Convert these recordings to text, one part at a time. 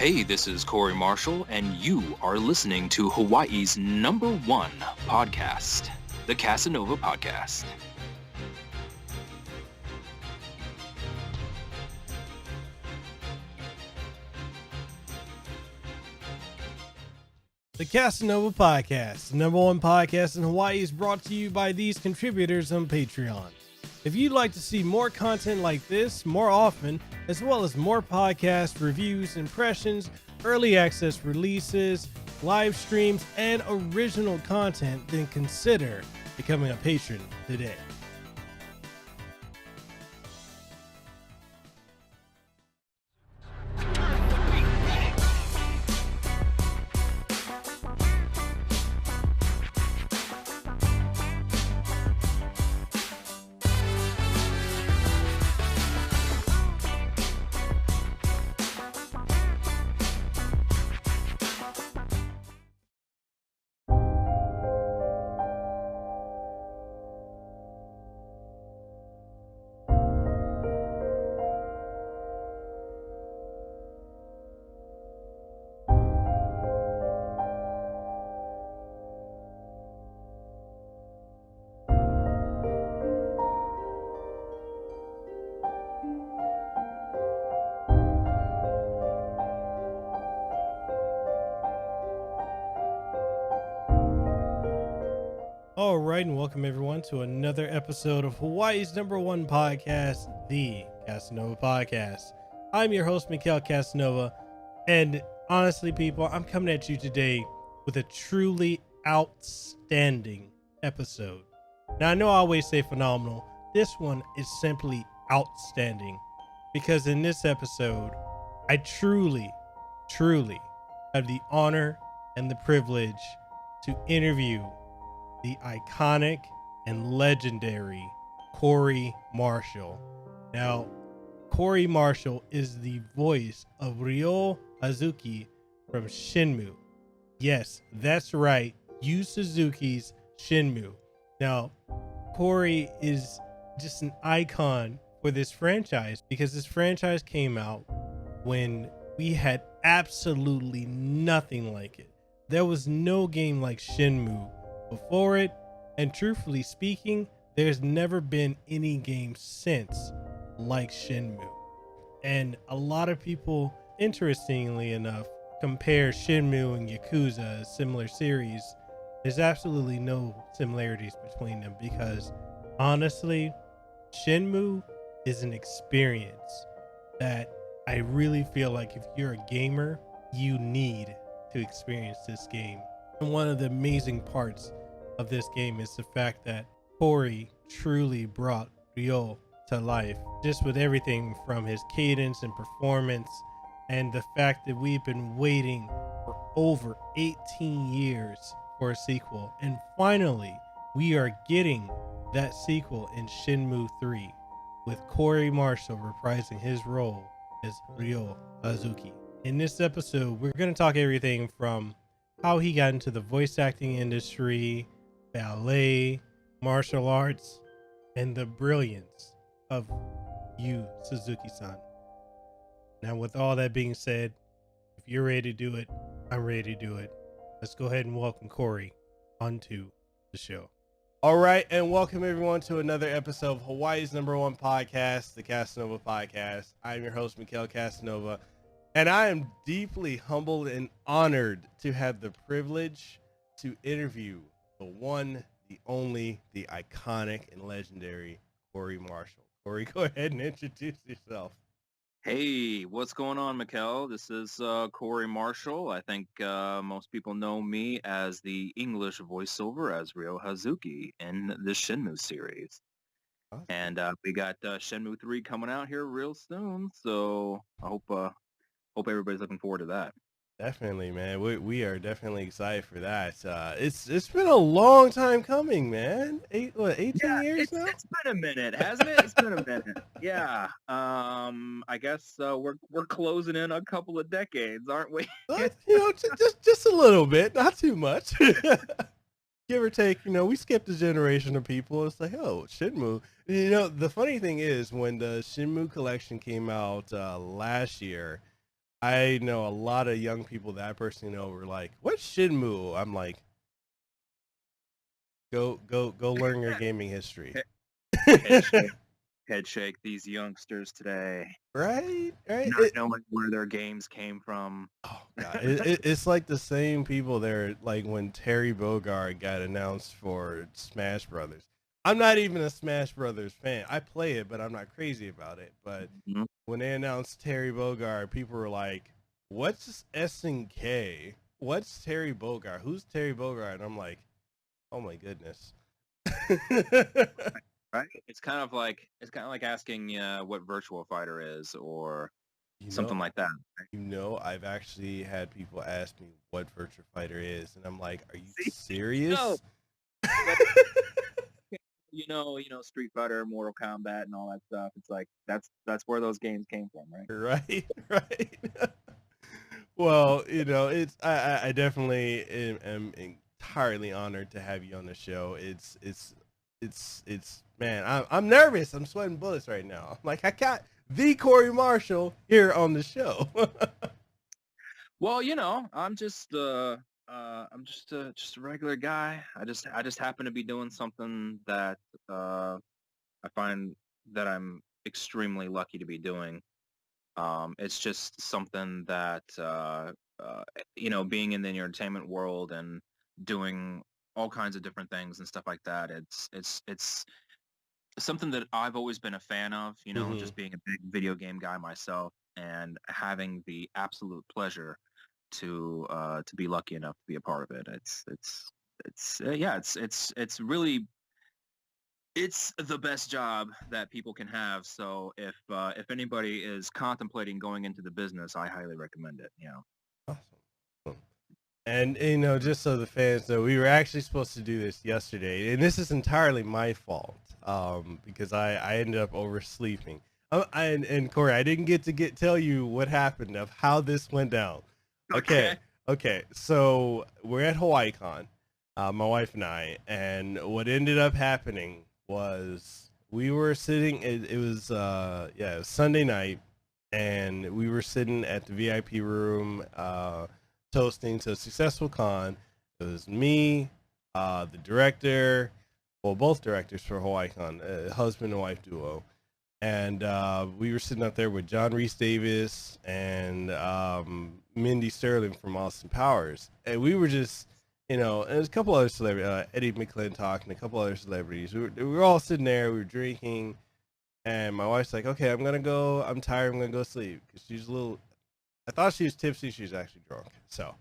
Hey, this is Corey Marshall, and you are listening to Hawaii's #1 podcast, the Kasanova Podcast. The Kasanova Podcast, the #1 podcast in Hawaii, is brought to you by these contributors on Patreon. If you'd like to see more content like this more often, as well as more podcast reviews, impressions, early access releases, live streams, and original content, then consider becoming a patron today. All right, and welcome everyone to another episode of Hawaii's #1 podcast, the Kasanova Podcast. I'm your host, Mekel Kasanova, and honestly, people, I'm coming at you today with a truly outstanding episode. Now, I know I always say phenomenal. This one is simply outstanding because in this episode, I truly have the honor and the privilege to interview the iconic and legendary Corey Marshall. Now, Corey Marshall is the voice of Ryo Hazuki from Shenmue. Yes, that's right, Yu Suzuki's Shenmue. Now, Corey is just an icon for this franchise because this franchise came out when we had absolutely nothing like it. There was no game like Shenmue before it, and truthfully speaking, there's never been any game since like Shenmue. And a lot of people, interestingly enough, compare Shenmue and Yakuza as similar series. There's absolutely no similarities between them because honestly, Shenmue is an experience that I really feel like if you're a gamer, you need to experience this game. And one of the amazing parts of this game is the fact that Corey truly brought Ryo to life, just with everything from his cadence and performance, and the fact that we've been waiting for over 18 years for a sequel, and finally we are getting that sequel in Shenmue III with Corey Marshall reprising his role as Ryo Hazuki. In this episode, we're going to talk everything from how he got into the voice acting industry, ballet, martial arts, and the brilliance of Yu Suzuki-san. Now, with all that being said, if you're ready to do it, I'm ready to do it. Let's go ahead and welcome Corey onto the show. All right, and welcome everyone to another episode of Hawaii's #1 podcast, the Kasanova Podcast. I'm your host, Mekel Kasanova, and I am deeply humbled and honored to have the privilege to interview the one, the only, the iconic and legendary Corey Marshall. Corey, go ahead and introduce yourself. Hey, what's going on, Mekel? This is Corey Marshall. I think most people know me as the English voiceover as Ryo Hazuki in the Shenmue series. Awesome. And we got Shenmue III coming out here real soon, so I hope everybody's looking forward to that. Definitely, man. We are definitely excited for that. It's been a long time coming, man. 18 years now? It's been a minute, hasn't it? It's been a minute. Yeah. I guess we're closing in a couple of decades, aren't we? just a little bit, not too much. Give or take, we skipped a generation of people. It's like, oh, Shenmue. The funny thing is when the Shenmue collection came out last year, I know a lot of young people that I personally know were like, "What's Shenmue?" I'm like, "Go learn your gaming history." Head shake these youngsters today, Right? not knowing where their games came from. Oh god, it's like the same people there. Like when Terry Bogard got announced for Smash Brothers. I'm not even a Smash Brothers fan. I play it, but I'm not crazy about it. But Mhm. when they announced Terry Bogard, people were like, "What's SNK? What's Terry Bogard? Who's Terry Bogard?" And I'm like, "Oh my goodness." Right? It's kind of like asking what Virtual Fighter is or You something know, like that. I've actually had people ask me what Virtua Fighter is, and I'm like, "Are you See? serious?" No. Street Fighter, Mortal Kombat, and all that stuff. It's like that's where those games came from, right? Right, right. Well, it's I definitely am entirely honored to have you on the show. It's man, I'm nervous. I'm sweating bullets right now. I'm like, I got the Corey Marshall here on the show. Well, I'm just just a regular guy. I just happen to be doing something that I find that I'm extremely lucky to be doing. It's just something that being in the entertainment world and doing all kinds of different things and stuff like that. It's something that I've always been a fan of. Mhm. Just being a big video game guy myself and having the absolute pleasure to be lucky enough to be a part of it. It's really it's the best job that people can have. So if anybody is contemplating going into the business, I highly recommend it. Awesome. And just so the fans know, we were actually supposed to do this yesterday, and this is entirely my fault, because I ended up oversleeping. And Corey, I didn't get to tell you what happened of how this went down. Okay, Okay. okay. So we're at HawaiiCon, my wife and I, and what ended up happening was we were sitting. It was it was Sunday night, and we were sitting at the VIP room. Toasting to a successful con. It was me, the director, well, both directors for HawaiiCon, husband and wife duo, and we were sitting up there with John Rhys Davis and Mindy Sterling from Austin Powers, and we were just, and there's a couple other celebrities, Eddie McClintock and a couple other celebrities. We were all sitting there, we were drinking, and my wife's like, "Okay, I'm gonna go. I'm tired. I'm gonna go sleep," because she's a little. I thought she was tipsy. She's actually drunk. So,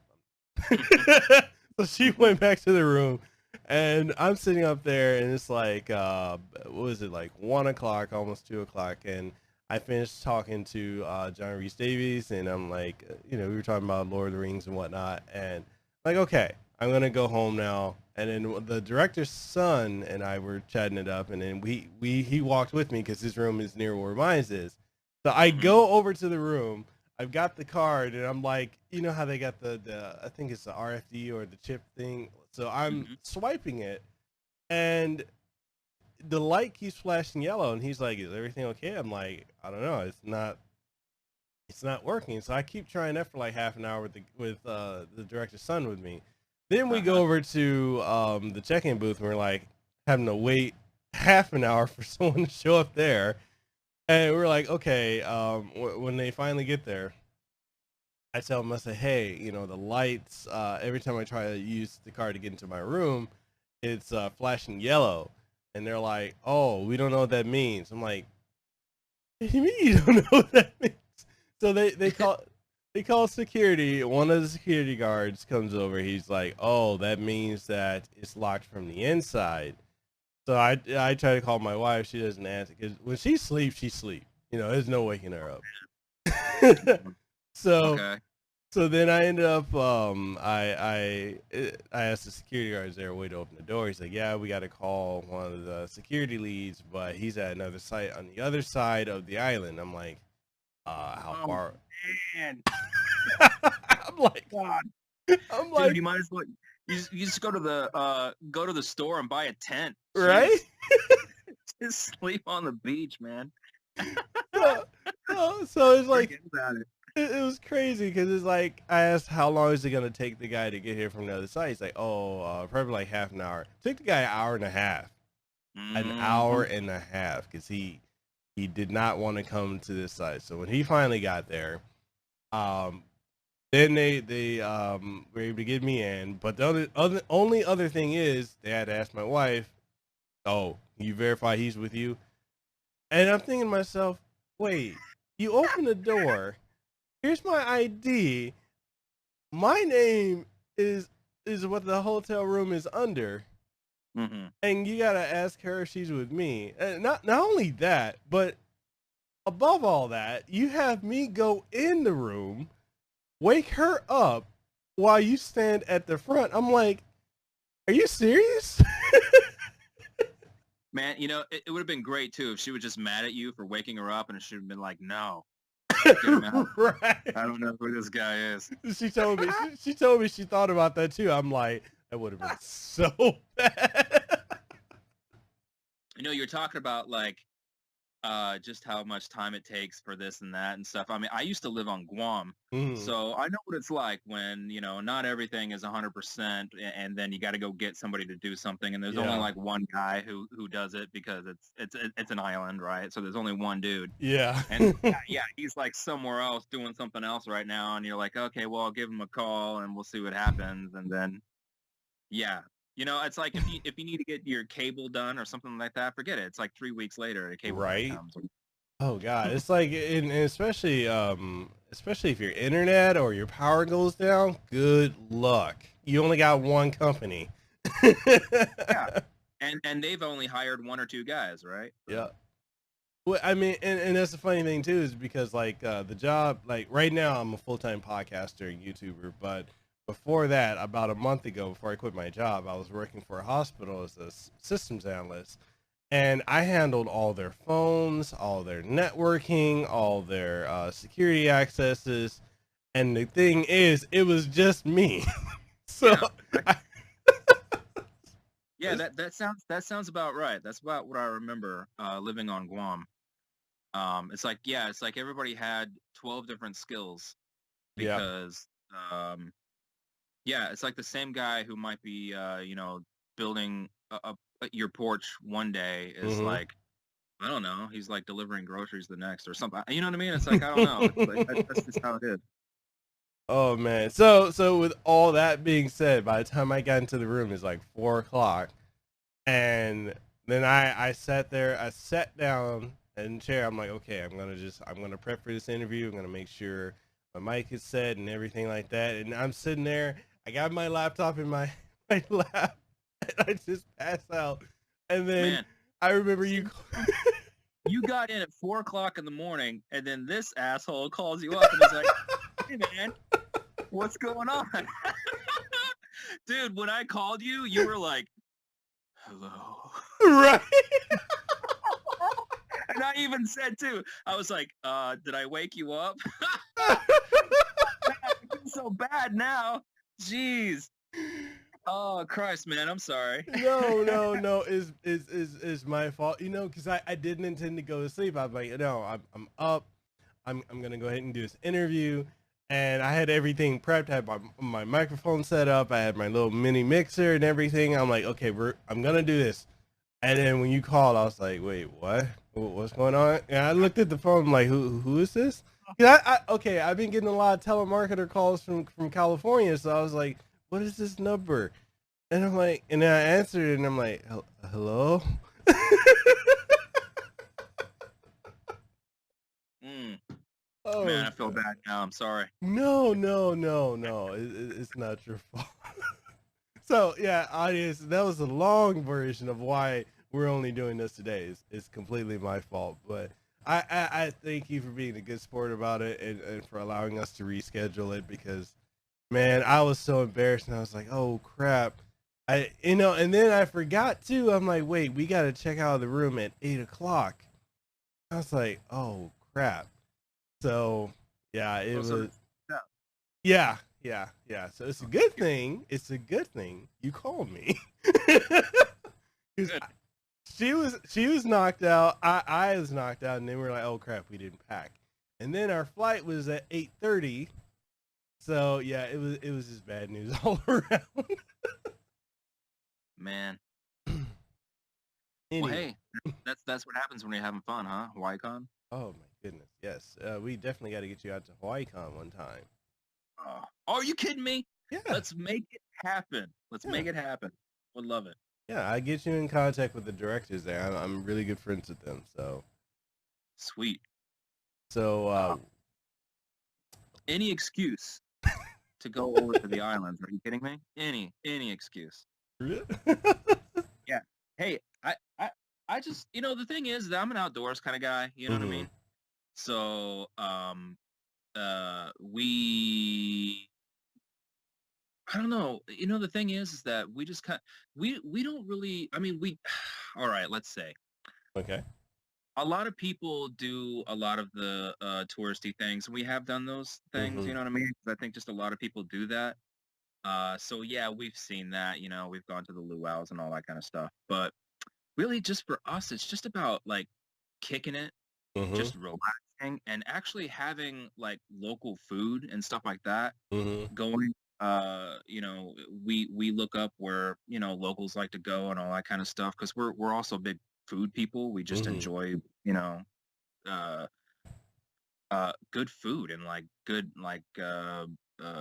so she went back to the room, and I'm sitting up there, and it's like, what was it, like 1 o'clock, almost 2 o'clock, and I finished talking to John Rhys Davies, and I'm like, we were talking about Lord of the Rings and whatnot, and like, okay, I'm gonna go home now. And then the director's son and I were chatting it up, and then he walked with me because his room is near where mine is. So I go over to the room. I've got the card, and I'm like, you know how they got the I think it's the RFD or the chip thing. So I'm swiping it, and the light keeps flashing yellow, and he's like, "Is everything okay?" I'm like, "I don't know. It's not working." So I keep trying that for like half an hour with the director's son with me. Then we go over to the check-in booth, and we're like having to wait half an hour for someone to show up there. And we're like, okay, when they finally get there, I tell them, I say, hey, the lights, every time I try to use the card to get into my room, it's flashing yellow. And they're like, oh, we don't know what that means. I'm like, what do you mean you don't know what that means? So they call security. One of the security guards comes over. He's like, oh, that means that it's locked from the inside. So I try to call my wife. She doesn't answer because when she sleeps, she sleeps. There's no waking her up. so Okay. so then I ended up I asked the security guards there a way to open the door. He's like, yeah, we got to call one of the security leads, but he's at another site on the other side of the island. I'm like, how far? Man. I'm like, God. Dude, you might as well you just go to the store and buy a tent. Right? Just sleep on the beach, man. So it's like, Forget about it. it was crazy because it's like I asked how long is it gonna take the guy to get here from the other side. He's like, probably like half an hour. It took the guy an hour and a half, because he did not want to come to this side. So when he finally got there, then they were able to get me in. But the only other thing is they had to ask my wife, "Oh, you verify he's with you?" And I'm thinking to myself, wait, you open the door. Here's my ID. My name is what the hotel room is under. Mm-hmm. And you got to ask her if she's with me. And not only that, but above all that, you have me go in the room, wake her up while you stand at the front. I'm like, are you serious? Man, you know, it would have been great too if she was just mad at you for waking her up, and it should have been like, no. Right. I don't know who this guy is. She told me she thought about that too. I'm like, that would have been so bad. You know, you're talking about like just how much time it takes for this and that and stuff. I mean, I used to live on Guam, so I know what it's like when, you know, not everything is 100%, and then you got to go get somebody to do something, and there's only like one guy who does it, because it's an island, right? So there's only one dude. Yeah. And yeah, he's like somewhere else doing something else right now, and you're like, okay, well, I'll give him a call and we'll see what happens, and then yeah. You know, it's like if you need to get your cable done or something like that, forget it. It's like 3 weeks later, the cable comes. Oh God, it's like, and especially if your internet or your power goes down, good luck. You only got one company. Yeah, and they've only hired 1 or 2 guys, right? Yeah. Well, I mean, and that's the funny thing too, is because like the job, like right now I'm a full-time podcaster and YouTuber, but before that, about a month ago, before I quit my job, I was working for a hospital as a systems analyst, and I handled all their phones, all their networking, all their security accesses. And the thing is, it was just me. So yeah, that sounds about right. That's about what I remember living on Guam. It's like everybody had 12 different skills, because yeah, it's like the same guy who might be, you know, building your porch one day is like, I don't know, he's like delivering groceries the next or something. You know what I mean? It's like, I don't know. It's like, that's just how it is. Oh man. So with all that being said, by the time I got into the room, it's like 4 o'clock, and then I sat down in the chair. I'm like, okay, I'm gonna prep for this interview. I'm gonna make sure my mic is set and everything like that. And I'm sitting there. I got my laptop in my lap, and I just passed out. And then man, I remember you got in at 4 o'clock in the morning, and then this asshole calls you up and is like, hey man, what's going on? Dude, when I called you, you were like, hello. Right. And I even said too, I was like, did I wake you up? It's so bad now. Jeez. Oh Christ, man, I'm sorry. No, is my fault. You know, because I didn't intend to go to sleep. I was like, no, I'm up. I'm gonna go ahead and do this interview, and I had everything prepped. I had my microphone set up. I had my little mini mixer and everything. I'm like, okay, I'm gonna do this. And then when you called, I was like, wait, what? What's going on? And I looked at the phone. I'm like, who is this? I've been getting a lot of telemarketer calls from California, so I was like, what is this number? And I'm like, and then I answered it, and I'm like, hello? Oh, man, I feel bad now. I'm sorry. No. It's not your fault. So, yeah, audience, that was a long version of why we're only doing this today. It's completely my fault, but I thank you for being a good sport about it, and for allowing us to reschedule it, because, man, I was so embarrassed, and I was like, oh, crap. And then I forgot, too. I'm like, wait, we got to check out of the room at 8 o'clock. I was like, oh, crap. So, yeah, it was... Yeah. So it's a good thing. You called me. She was knocked out. I was knocked out, and then we were like, oh crap, we didn't pack. and then our flight was at 8:30. So yeah, it was just bad news all around. Man. Anyway. Well, hey, that's what happens when you're having fun, huh? HawaiiCon? Oh my goodness, yes. We definitely got to get you out to HawaiiCon one time. Oh, are you kidding me? Yeah. Let's make it happen. Let's make it happen. Would love it. Yeah, I get you in contact with the directors there. I'm really good friends with them. So sweet. So any excuse to go over to the islands? Are you kidding me? Any excuse? Yeah. Hey, I just, the thing is that I'm an outdoors kind of guy. You know what I mean? So I don't know. The thing is that we just we don't really, all right, let's say. Okay. A lot of people do a lot of the touristy things. We have done those things, you know what I mean? 'Cause I think just a lot of people do that. So yeah, we've seen that, we've gone to the luau's and all that kind of stuff. But really just for us, it's just about like kicking it, just relaxing and actually having like local food and stuff like that going. We look up where, locals like to go and all that kind of stuff because we're also big food people. We just enjoy, good food and like good, like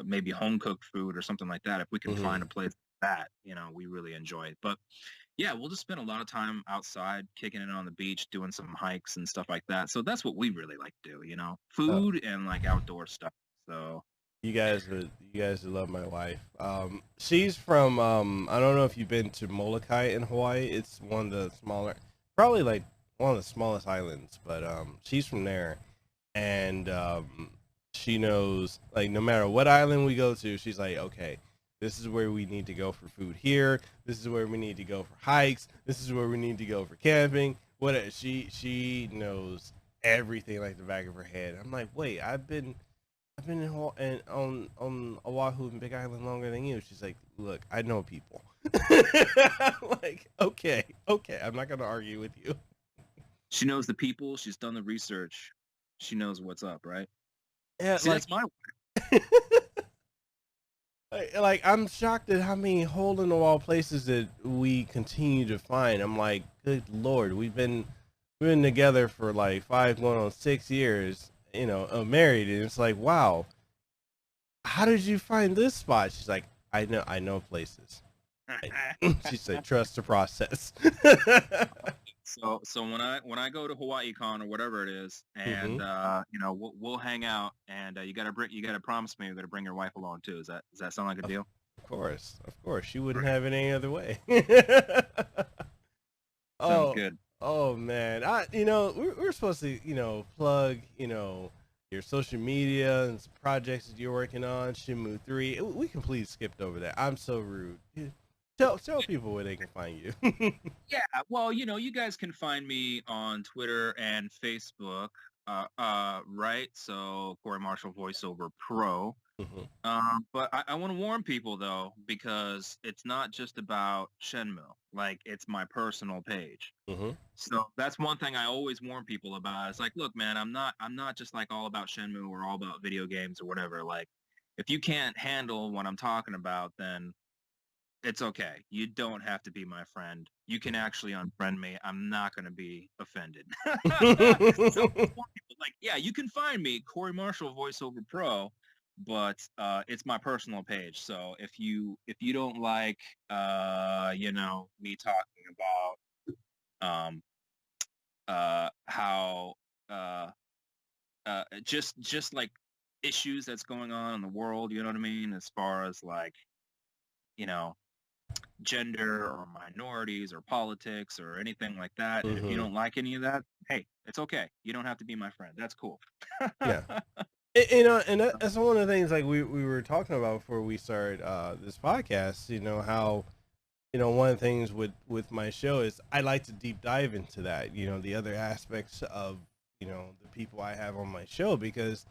maybe home cooked food or something like that. If we can find a place like that, we really enjoy it. But yeah, we'll just spend a lot of time outside, kicking it on the beach, doing some hikes and stuff like that. So that's what we really like to do, food and like outdoor stuff. So you guys would love my wife. She's from I don't know if you've been to Molokai in Hawaii. It's one of the smaller, probably like one of the smallest islands, but she's from there, and she knows, like, no matter what island we go to, she's like, okay, this is where we need to go for food here. This is where we need to go for hikes. This is where we need to go for camping. Whatever. She knows everything like the back of her head. I'm like, wait, I've been on Oahu and Big Island longer than you. She's like, look, I know people. Like, okay, I'm not gonna argue with you. She knows the people. She's done the research. She knows what's up, right? Yeah, see, like, that's my. Like, I'm shocked at how many hole-in-the-wall places that we continue to find. I'm like, good Lord, we've been together for like 5 going on 6 years, married, and it's like, wow, how did you find this spot? She's like, I know places. She said, trust the process. So when I go to HawaiiCon or whatever it is, and we'll hang out, and you gotta promise me you're gonna bring your wife along too. Does that sound like a deal? Of course, she wouldn't have it any other way. Sounds good. Oh man, we're supposed to plug your social media and some projects that you're working on. Shenmue III. We completely skipped over that. I'm so rude. Tell people where they can find you. Yeah, well, you guys can find me on Twitter and Facebook, right? So Corey Marshall Voiceover Pro. But I want to warn people though, because it's not just about Shenmue. Like, it's my personal page. So that's one thing I always warn people about. It's like, look, man, I'm not just like all about Shenmue or all about video games or whatever. Like, if you can't handle what I'm talking about, then it's okay. You don't have to be my friend. You can actually unfriend me. I'm not going to be offended. So, like, yeah, you can find me, Corey Marshall Voiceover Pro, but it's my personal page. So if you don't like, me talking about how just like issues that's going on in the world, you know what I mean, as far as like, gender or minorities or politics or anything like that. And if you don't like any of that, hey, it's okay. You don't have to be my friend. That's cool. Yeah. And that's one of the things, like, we were talking about before we started this podcast, how, one of the things with my show is I like to deep dive into that, the other aspects of, the people I have on my show, because,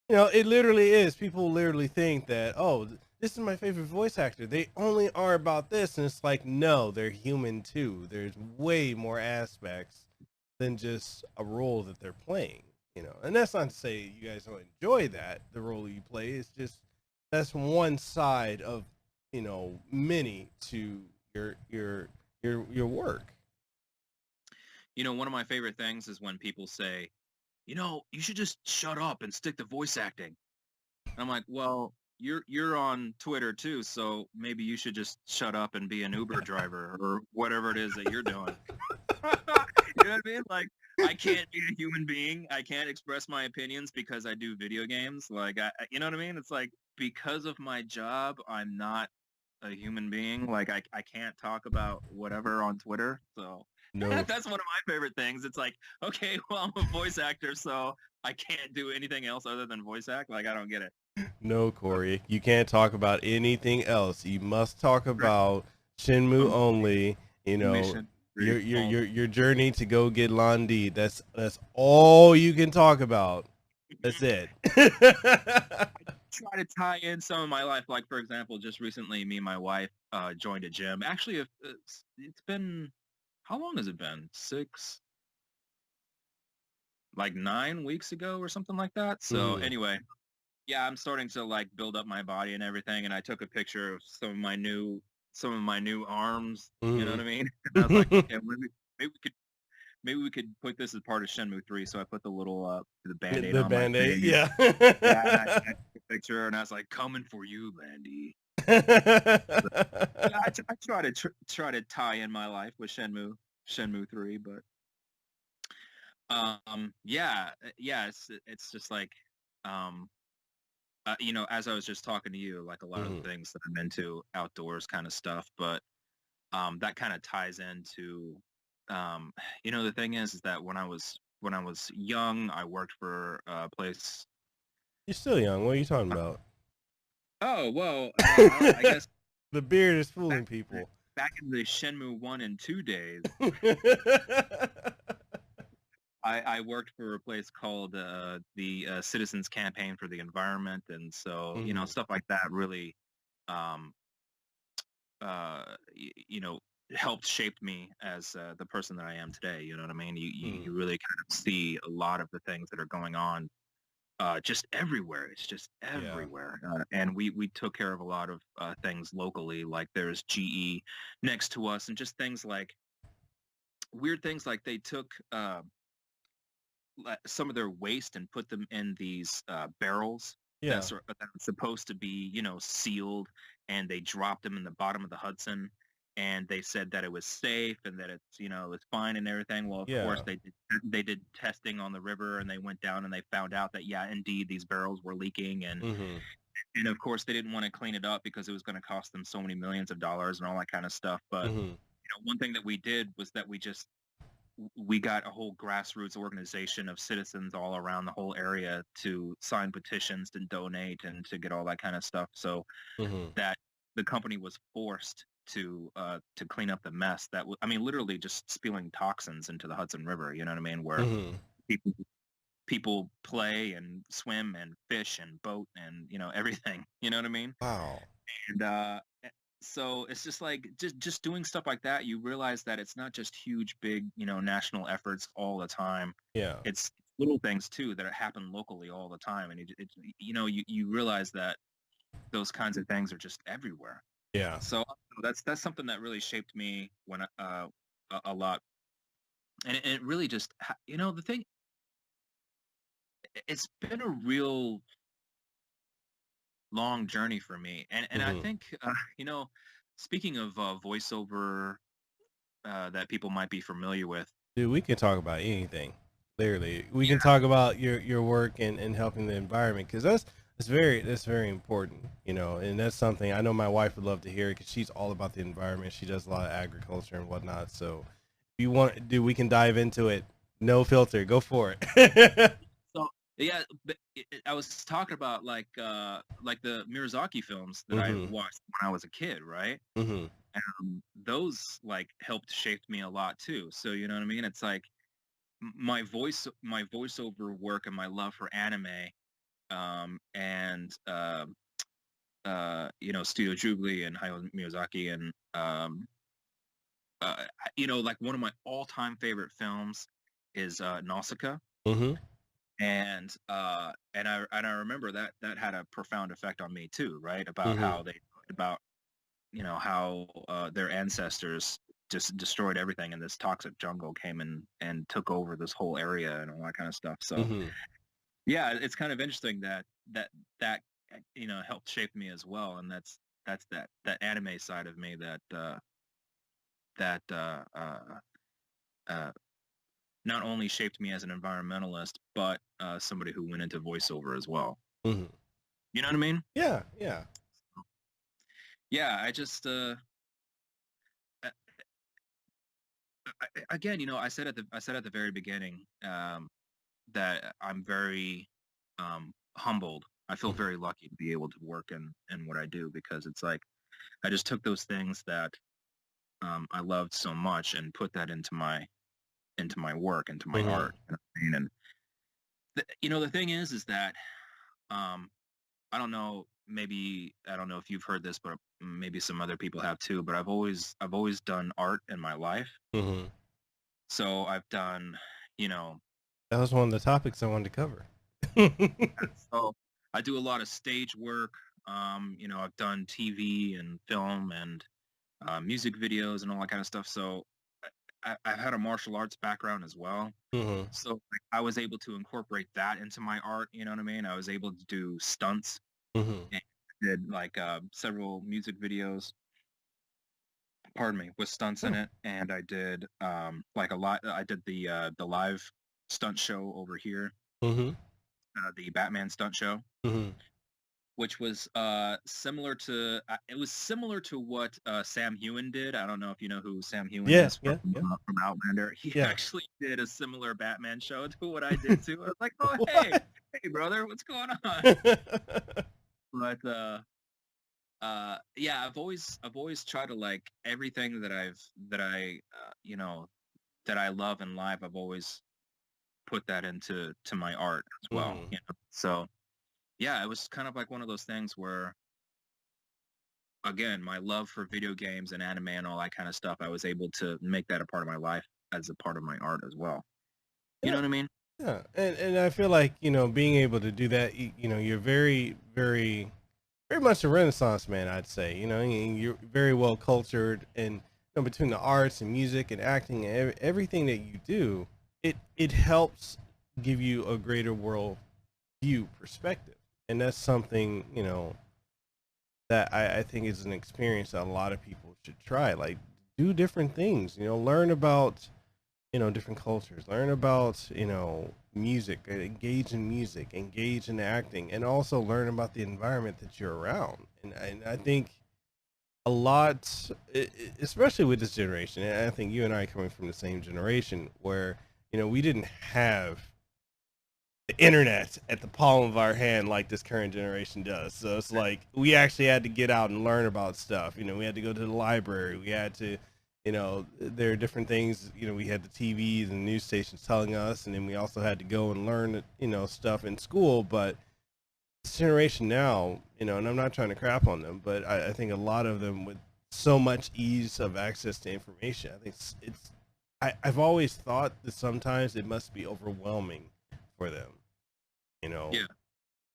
it literally is. People literally think that, oh, this is my favorite voice actor, they only are about this. And it's like, no, they're human too. There's way more aspects than just a role that they're playing, And that's not to say you guys don't enjoy the role you play. It's just that's one side of many to your work. One of my favorite things is when people say, you should just shut up and stick to voice acting. And I'm like, well, you're on Twitter too, so maybe you should just shut up and be an Uber driver or whatever it is that you're doing. You know what I mean? Like, I can't be a human being. I can't express my opinions because I do video games. Like, you know what I mean? It's like, because of my job, I'm not a human being. Like, I can't talk about whatever on Twitter. So No, that's one of my favorite things. It's like, okay, well, I'm a voice actor, so I can't do anything else other than voice act. Like, I don't get it. no, Corey, you can't talk about anything else. You must talk about Shenmue only. Your journey to go get Londi. That's all you can talk about. That's it. Try to tie in some of my life. Like, for example, just recently, me and my wife joined a gym. Actually, it's been, how long has it been? 9 weeks ago or something like that. So anyway, yeah, I'm starting to like build up my body and everything. And I took a picture of some of my new arms. You know what I mean? And I was like, okay, maybe we could put this as part of Shenmue III. So I put the little the Band-Aid on my face. Yeah. Yeah, and I took a picture and I was like, coming for you, Landy. Yeah, I try to tie in my life with Shenmue 3, but it's just like as I was just talking to you, like a lot of the things that I'm into, outdoors kind of stuff, but that kind of ties into the thing is that when I was young, I worked for a place. You're still young. What are you talking about? Oh, well, I guess the beard is fooling people. Back in the Shenmue I and II days, I worked for a place called the Citizens Campaign for the Environment, and so stuff like that really, helped shape me as the person that I am today. You know what I mean? You really kind of see a lot of the things that are going on just everywhere. It's just everywhere. And we took care of a lot of things locally, like there's GE next to us, and just things like weird things like they took some of their waste and put them in these barrels that's supposed to be, sealed, and they dropped them in the bottom of the Hudson, and they said that it was safe and that it's fine and everything. Well, of course they did testing on the river, and they went down and they found out that indeed these barrels were leaking, and of course they didn't want to clean it up because it was going to cost them so many millions of dollars and all that kind of stuff. But one thing that we did was that we got a whole grassroots organization of citizens all around the whole area to sign petitions and donate and to get all that kind of stuff, so that the company was forced to clean up the mess that literally just spilling toxins into the Hudson River. You know what I mean? Where people play and swim and fish and boat and everything. You know what I mean? Wow. And so it's just like just doing stuff like that, you realize that it's not just huge, big, national efforts all the time. Yeah. It's little things too that happen locally all the time, and you realize that those kinds of things are just everywhere. Yeah. So that's something that really shaped me when a lot, and it really just the thing. It's been a real long journey for me, and I think speaking of voiceover that people might be familiar with, dude, we can talk about anything. Literally, we can talk about your work and helping the environment, because that's very important, and that's something I know my wife would love to hear, because she's all about the environment. She does a lot of agriculture and whatnot. So if you want, dude, we can dive into it. No filter, go for it. Yeah, I was talking about like the Miyazaki films that I watched when I was a kid, right? Those like helped shape me a lot too. So you know what I mean? It's like my voiceover work and my love for anime, and Studio Ghibli and Hayao Miyazaki, and like one of my all-time favorite films is Nausicaa. And I remember that had a profound effect on me too, right? About Mm-hmm. how how their ancestors just destroyed everything, and this toxic jungle came in and took over this whole area and all that kind of stuff. So Mm-hmm. yeah, it's kind of interesting that helped shape me as well, and that's that anime side of me that uh, not only shaped me as an environmentalist, but somebody who went into voiceover as well. Mm-hmm. You know what I mean? Yeah, yeah. Yeah, I just again, I said at the very beginning that I'm very humbled. I feel Mm-hmm. very lucky to be able to work in what I do, because it's like I just took those things that I loved so much and put that into my work, into my Mm-hmm. art. You know what I mean? And the thing is that um, I don't know if you've heard this, but maybe some other people have too. But I've always done art in my life. Mm-hmm. So I've done, you know, That was one of the topics I wanted to cover. so I do a lot of stage work. I've done TV and film and music videos and all that kind of stuff. So I've had a martial arts background as well. Mm-hmm. So like, I was able to incorporate that into my art. You know what I mean? I was able to do stunts Mm-hmm. and did like several music videos, pardon me, with stunts in Oh. it. And I did like a lot. I did the live stunt show over here, Mm-hmm. the Batman stunt show, Mm-hmm. which was similar to it was similar to what Sam Heughan did. I don't know if you know who Sam Heughan Yeah, is yeah, yeah, from Outlander. He yeah. actually did a similar Batman show to what I did too. I was like, oh What? hey brother, what's going on? But yeah, I've always tried to, like, everything that I love in life. I've always put that to my art as well. Mm-hmm. So yeah, it was kind of like one of those things where, again, my love for video games and anime and all that kind of stuff, I was able to make that a part of my life as a part of my art as well. You know Yeah, what I mean? yeah. And I feel like, being able to do that, you're very, very, very much a Renaissance man, I'd say. And you're very well cultured, and between the arts and music and acting and everything that you do, it helps give you a greater world view perspective, and that's something that I think is an experience that a lot of people should try. Like, do different things, learn about different cultures, learn about music, engage in music, engage in acting, and also learn about the environment that you're around. And I think a lot, especially with this generation, and I think you and I coming from the same generation, where we didn't have the internet at the palm of our hand like this current generation does. So it's like we actually had to get out and learn about stuff. We had to go to the library. We had to, there are different things. We had the TVs and news stations telling us, and then we also had to go and learn, stuff in school. But this generation now, and I'm not trying to crap on them, but I think a lot of them, with so much ease of access to information, I think I've always thought that sometimes it must be overwhelming for them. You know, Yeah.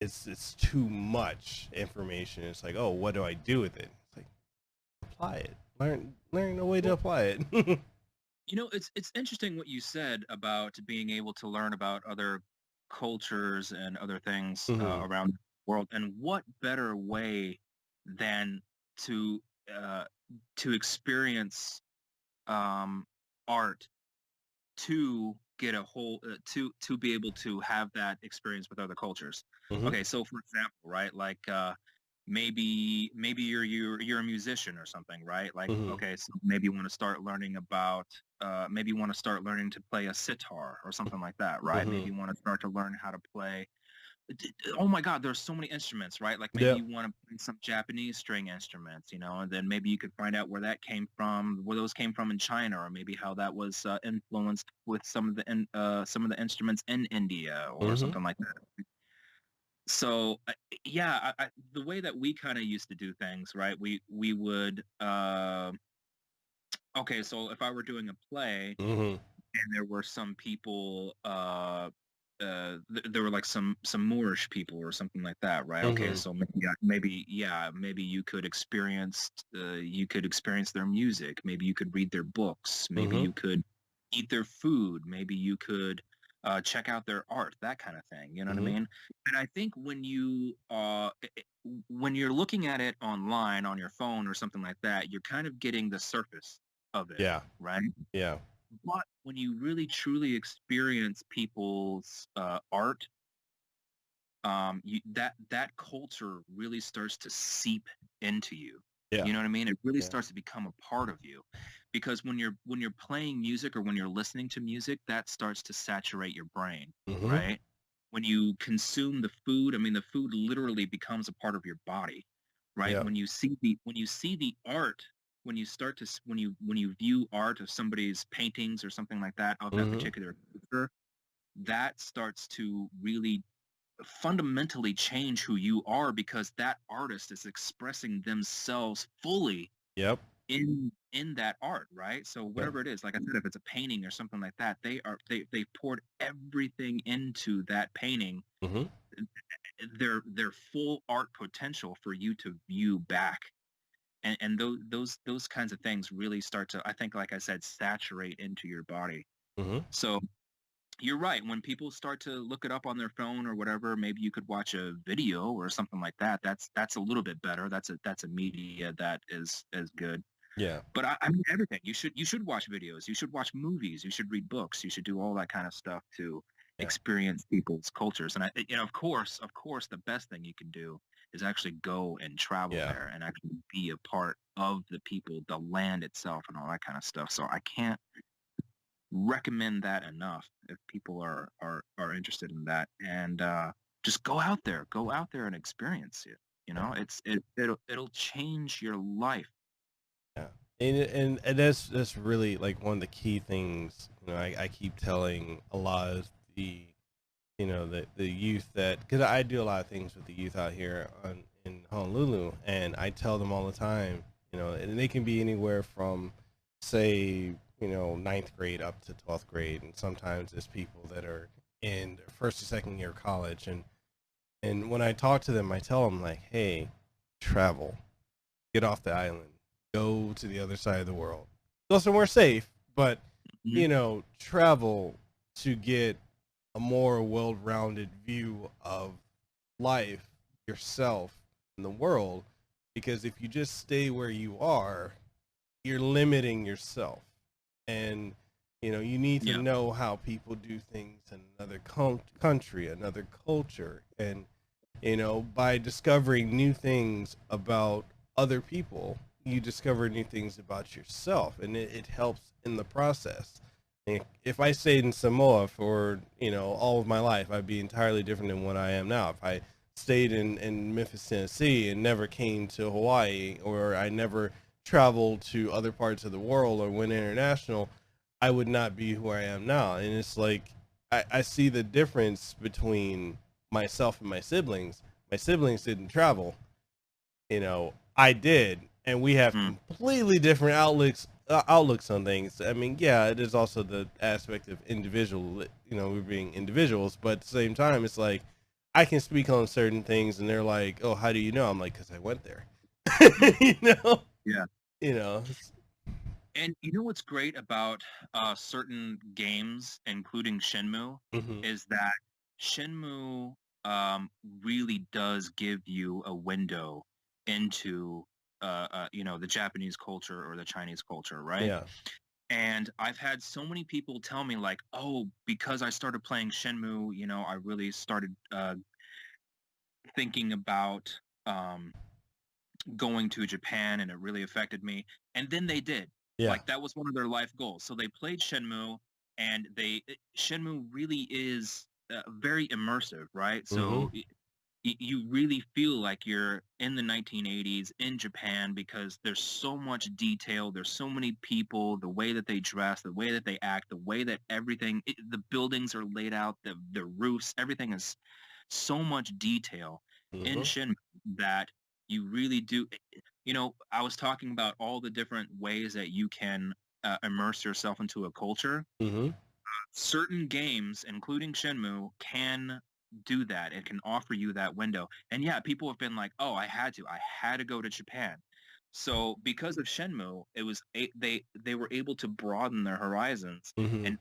it's too much information. It's like, oh, what do I do with it? It's like, apply it. Learn a way to apply it. It's interesting what you said about being able to learn about other cultures and other things Hmm. around the world, and what better way than to uh, to experience art, to get a whole to be able to have that experience with other cultures. Hmm. Okay, so for example, right, like maybe you're a musician or something, right? Like, Hmm. okay, so maybe you want to start learning about maybe you want to start learning to play a sitar or something like that, right? Hmm. Maybe you want to start to learn how to play, oh my God, there's so many instruments, right? Like maybe Yep. you want to play some Japanese string instruments, and then maybe you could find out where that came from, where those came from in China, or maybe how that was influenced with some of the instruments in India or Hmm. something like that. So yeah, the way that we kind of used to do things, right? We would okay, so if I were doing a play Hmm. and there were some people there were like some Moorish people or something like that, right? Okay, so maybe you could experience their music, maybe you could read their books, maybe you could eat their food, maybe you could check out their art, that kind of thing. You know what I mean? And I think when you're looking at it online on your phone or something like that, you're kind of getting the surface of it, Yeah. right? Yeah. But when you really truly experience people's art, that culture really starts to seep into you. Yeah. You know what I mean? It really starts to become a part of you, because when you're playing music or when you're listening to music, that starts to saturate your brain, right? When you consume the food, I mean, the food literally becomes a part of your body, right? Yeah. When you see the art, when you start to when you view art of somebody's paintings or something like that of that particular culture, that starts to really fundamentally change who you are, because that artist is expressing themselves fully Yep. in that art, right? So Yeah. whatever it is, like I said, if it's a painting or something like that, they poured everything into that painting, their full art potential for you to view back. And those kinds of things really start to, I think, like I said, saturate into your body. So you're right. When people start to look it up on their phone or whatever, maybe you could watch a video or something like that. That's a little bit better. That's a media that is good. Yeah. But I mean, everything. You should watch videos. You should watch movies. You should read books. You should do all that kind of stuff to experience people's cultures. And of course, the best thing you can do is actually go and travel there and actually be a part of the people, the land itself, and all that kind of stuff. So I can't recommend that enough if people are interested in that. And just go out there and experience it. You know, it'll change your life. Yeah. And that's really like one of the key things, I keep telling a lot of the the youth, that because I do a lot of things with the youth out here in Honolulu, and I tell them all the time, and they can be anywhere from, say, ninth grade up to 12th grade, and sometimes there's people that are in their first or second year of college, and when I talk to them, I tell them, like, hey, travel, get off the island, go to the other side of the world, go somewhere safe, but travel to get a more well-rounded view of life, yourself, and the world. Because if you just stay where you are, you're limiting yourself, and you need to know how people do things in another country, another culture, and by discovering new things about other people, you discover new things about yourself, and it helps in the process. If I stayed in Samoa for all of my life, I'd be entirely different than what I am now. If I stayed in Memphis, Tennessee, and never came to Hawaii, or I never traveled to other parts of the world or went international, I would not be who I am now. And it's like I see the difference between myself and my siblings. My siblings didn't travel, I did, and we have completely different outlooks on things. I mean, yeah, it is also the aspect of individual, we're being individuals, but at the same time, it's like I can speak on certain things, and they're like, "Oh, how do you know?" I'm like, "Because I went there." Yeah. And what's great about certain games, including Shenmue, is that Shenmue really does give you a window into the Japanese culture or the Chinese culture, right? Yeah. And I've had so many people tell me, like, oh, because I started playing Shenmue, I really started thinking about going to Japan, and it really affected me. And then they did. Yeah. Like, that was one of their life goals. So they played Shenmue, and Shenmue really is very immersive, right? So you really feel like you're in the 1980s in Japan, because there's so much detail, there's so many people, the way that they dress, the way that they act, the way that everything, the buildings are laid out, the roofs, everything is so much detail in Shenmue that you really do. I was talking about all the different ways that you can immerse yourself into a culture. certain games, including Shenmue, can do that. It can offer you that window. And yeah, people have been like, "Oh, I had to go to Japan." So because of Shenmue, they were able to broaden their horizons, Mm-hmm. and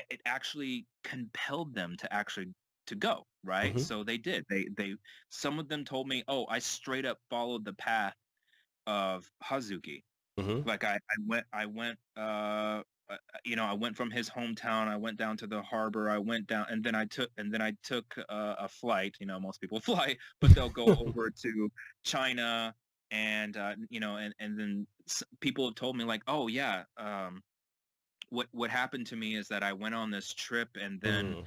it actually compelled them to go, right? Mm-hmm. So they did. They some of them told me, "Oh, I straight up followed the path of Hazuki." Mm-hmm. Like I went from his hometown, I went down to the harbor, I went down, and then I took a flight. Most people fly, but they'll go over to China, and and then people have told me like, "Oh yeah, what happened to me is that I went on this trip, and then Mm-hmm.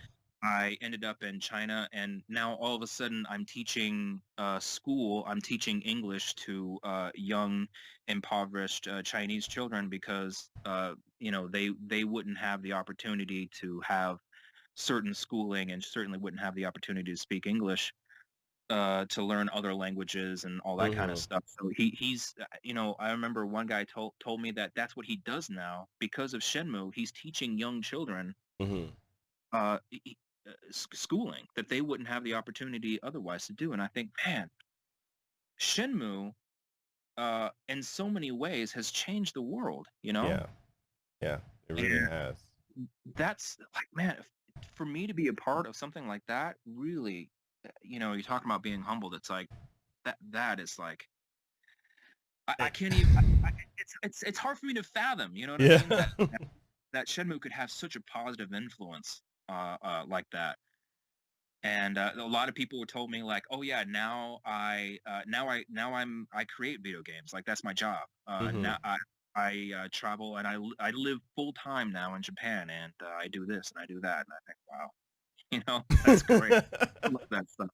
I ended up in China, and now all of a sudden I'm teaching school. I'm teaching English to young, impoverished Chinese children because they wouldn't have the opportunity to have certain schooling, and certainly wouldn't have the opportunity to speak English, to learn other languages and all that kind of Mm-hmm. stuff. So I remember one guy told me that that's what he does now because of Shenmue. He's teaching young children Mm-hmm. uh, schooling that they wouldn't have the opportunity otherwise to do. And I think, man, Shenmue, in so many ways, has changed the world. Yeah. Yeah. It really And has. that's like, man, for me to be a part of something like that, really, you're talking about being humbled. It's like that is like I can't even. It's hard for me to fathom. You know what I Yeah. mean? That Shenmue could have such a positive influence like that. And a lot of people were told me like, "Oh yeah, I create video games. Like that's my job. Mm-hmm. Now I travel, and I live full time now in Japan, and I do this and I do that." And I think, wow, that's great. I love that stuff.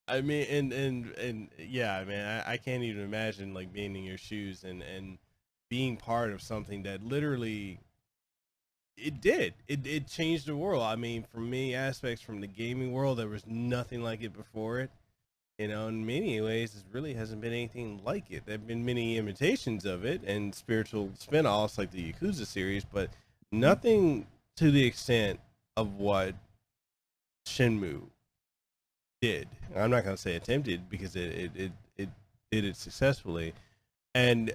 I mean, and yeah, man, I can't even imagine like being in your shoes and being part of something that literally it changed the world. I mean, for many aspects, from the gaming world, there was nothing like it before it. In many ways, it really hasn't been anything like it. There've been many imitations of it and spiritual spin-offs like the Yakuza series, but nothing to the extent of what Shenmue did. I'm not going to say attempted, because it did it successfully. And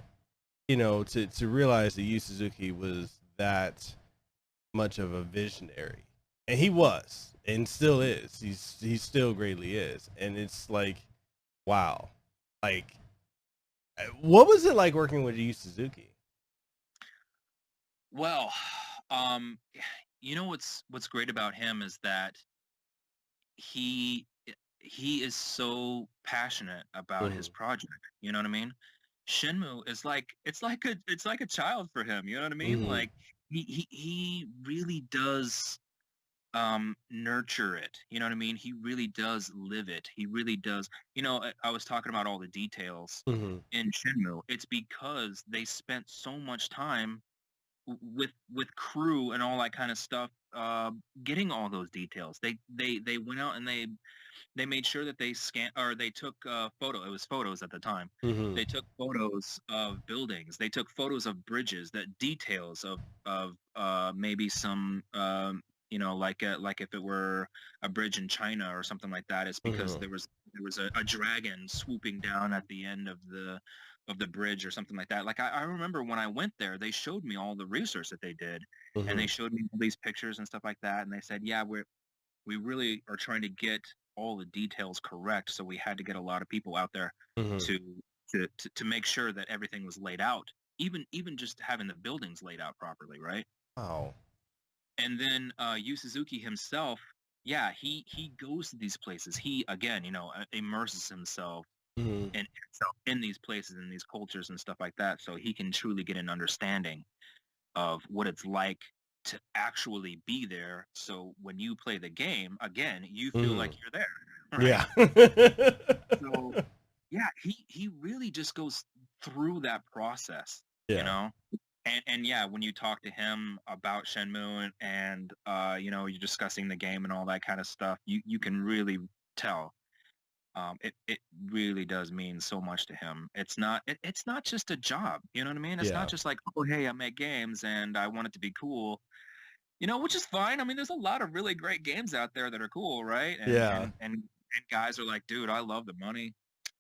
to realize that Yu Suzuki was that much of a visionary, and he was, and still is. He still greatly is, and it's like, wow, like, what was it like working with Yu Suzuki? Well, um, what's great about him is that he he is so passionate about his Mm-hmm. project. You know what I mean? Shenmue is like it's like a child for him. You know what I mean? Mm-hmm. Like he really does nurture it. You know what I mean? He really does live it. He really does. I was talking about all the details Mm-hmm. in Shenmue. It's because they spent so much time with crew and all that kind of stuff, getting all those details. They went out, and they made sure that they took it was photos at the time. Mm-hmm. They took photos of buildings. They took photos of bridges, that details of maybe some like if it were a bridge in China or something like that. It's because Mm-hmm. there was a dragon swooping down at the end of the bridge or something like that. Like I remember when I went there, they showed me all the research that they did, and Mm-hmm. they showed me all these pictures and stuff like that. And they said, yeah, we really are trying to get all the details correct. So we had to get a lot of people out there Mm-hmm. to to make sure that everything was laid out, even just having the buildings laid out properly, right? Wow. And then Yu Suzuki himself, yeah, he goes to these places. He again, immerses himself Mm-hmm. in these places, in these cultures and stuff like that, so he can truly get an understanding of what it's like to actually be there. So when you play the game again, you feel Mm-hmm. like you're there, right? Yeah. So yeah, he really just goes through that process, you Yeah. know. And yeah, when you talk to him about Shenmue, and you're discussing the game and all that kind of stuff, you can really tell. It really does mean so much to him. It's not just a job. You know what I mean? It's not Yeah. just like, oh hey, I make games and I want it to be cool. which is fine. I mean, there's a lot of really great games out there that are cool, right? Yeah. And guys are like, dude, I love the money.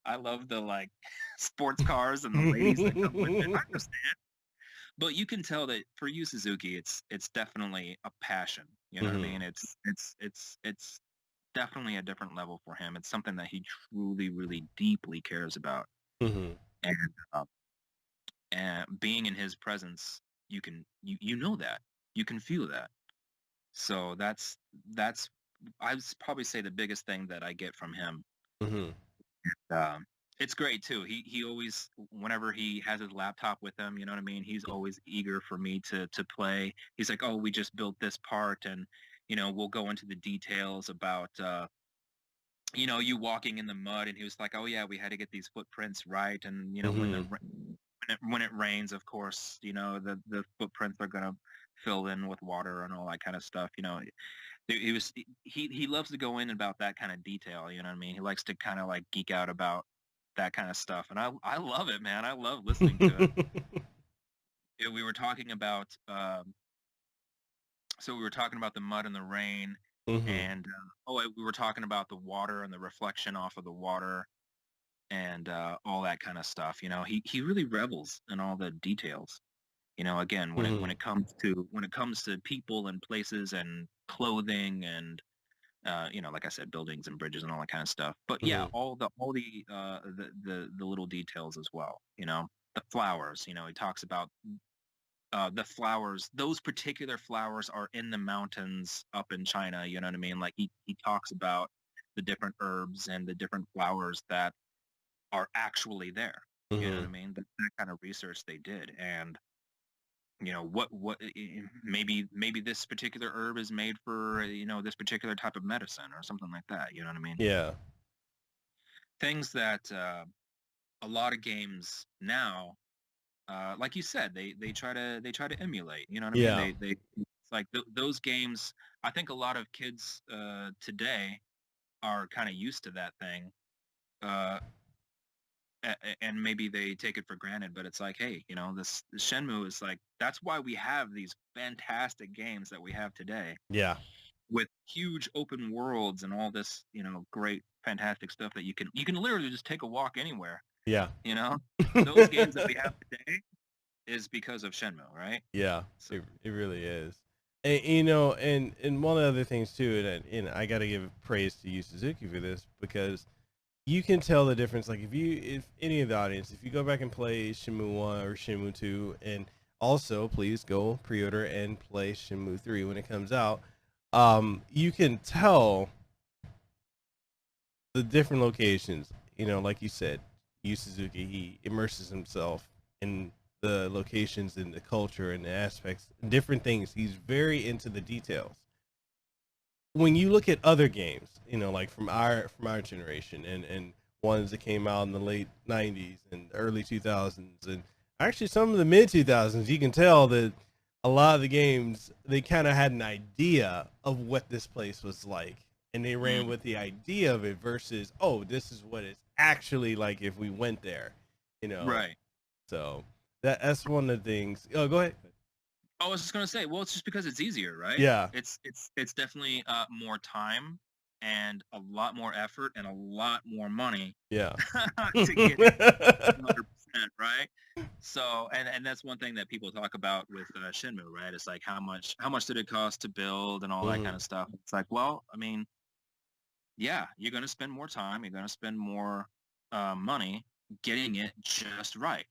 I love the like sports cars and the ladies that come with it. I understand. But you can tell that for Yu Suzuki, it's definitely a passion. You know what I mean? It's definitely a different level for him. It's something that he truly, really deeply cares about. Mm-hmm. And being in his presence, you know that. You can feel that. So that's I would probably say the biggest thing that I get from him. Mm-hmm. It's great too. He always, whenever he has his laptop with him, you know what I mean? He's always eager for me to play. He's like, oh, we just built this part, and we'll go into the details about you walking in the mud, and he was like, oh yeah, we had to get these footprints right, and when it rains, of course, the footprints are gonna fill in with water and all that kind of stuff. He loves to go in about that kind of detail. You know what I mean? He likes to kind of like geek out about that kind of stuff, and I love it, man. I love listening to it. We were talking about so we were talking about the mud and the rain, and we were talking about the water and the reflection off of the water, and all that kind of stuff. He really revels in all the details. Again, when it comes to people and places and clothing and like I said, buildings and bridges and all that kind of stuff. But yeah, all the little details as well. The flowers. He talks about the flowers. Those particular flowers are in the mountains up in China. You know what I mean? Like he talks about the different herbs and the different flowers that are actually there. You know what I mean? That kind of research they did. And maybe this particular herb is made for this particular type of medicine or something like that. You know what I mean? Yeah. Things that a lot of games now, like you said, they try to emulate. You know what I mean? They it's like those games. I think a lot of kids today are kind of used to that thing. And maybe they take it for granted, but it's like, hey, this Shenmue is like, that's why we have these fantastic games that we have today. Yeah. With huge open worlds and all this, great, fantastic stuff that you can literally just take a walk anywhere. Yeah. Those games that we have today is because of Shenmue, right? Yeah, so. It really is. And and one of the other things too, and I got to give praise to Yu Suzuki for this, because you can tell the difference. Like if any of the audience, if you go back and play Shenmue 1 or Shenmue 2, and also please go pre-order and play Shenmue 3 when it comes out, you can tell the different locations. Like you said, Yu Suzuki, he immerses himself in the locations and the culture and the aspects, different things. He's very into the details. When you look at other games, like from our generation and ones that came out in the late 90s and early 2000s, and actually some of the mid 2000s, you can tell that a lot of the games, they kind of had an idea of what this place was like, and they ran with the idea of it versus, oh, this is what it's actually like if we went there, Right. So that's one of the things. Oh, go ahead. I was just gonna say, well, it's just because it's easier, right? Yeah. It's definitely more time and a lot more effort and a lot more money. Yeah. To get it 100%, right? So, and that's one thing that people talk about with Shenmue, right? It's like how much did it cost to build and all that kind of stuff. It's like, well, I mean, yeah, you're gonna spend more time, you're gonna spend more money getting it just right.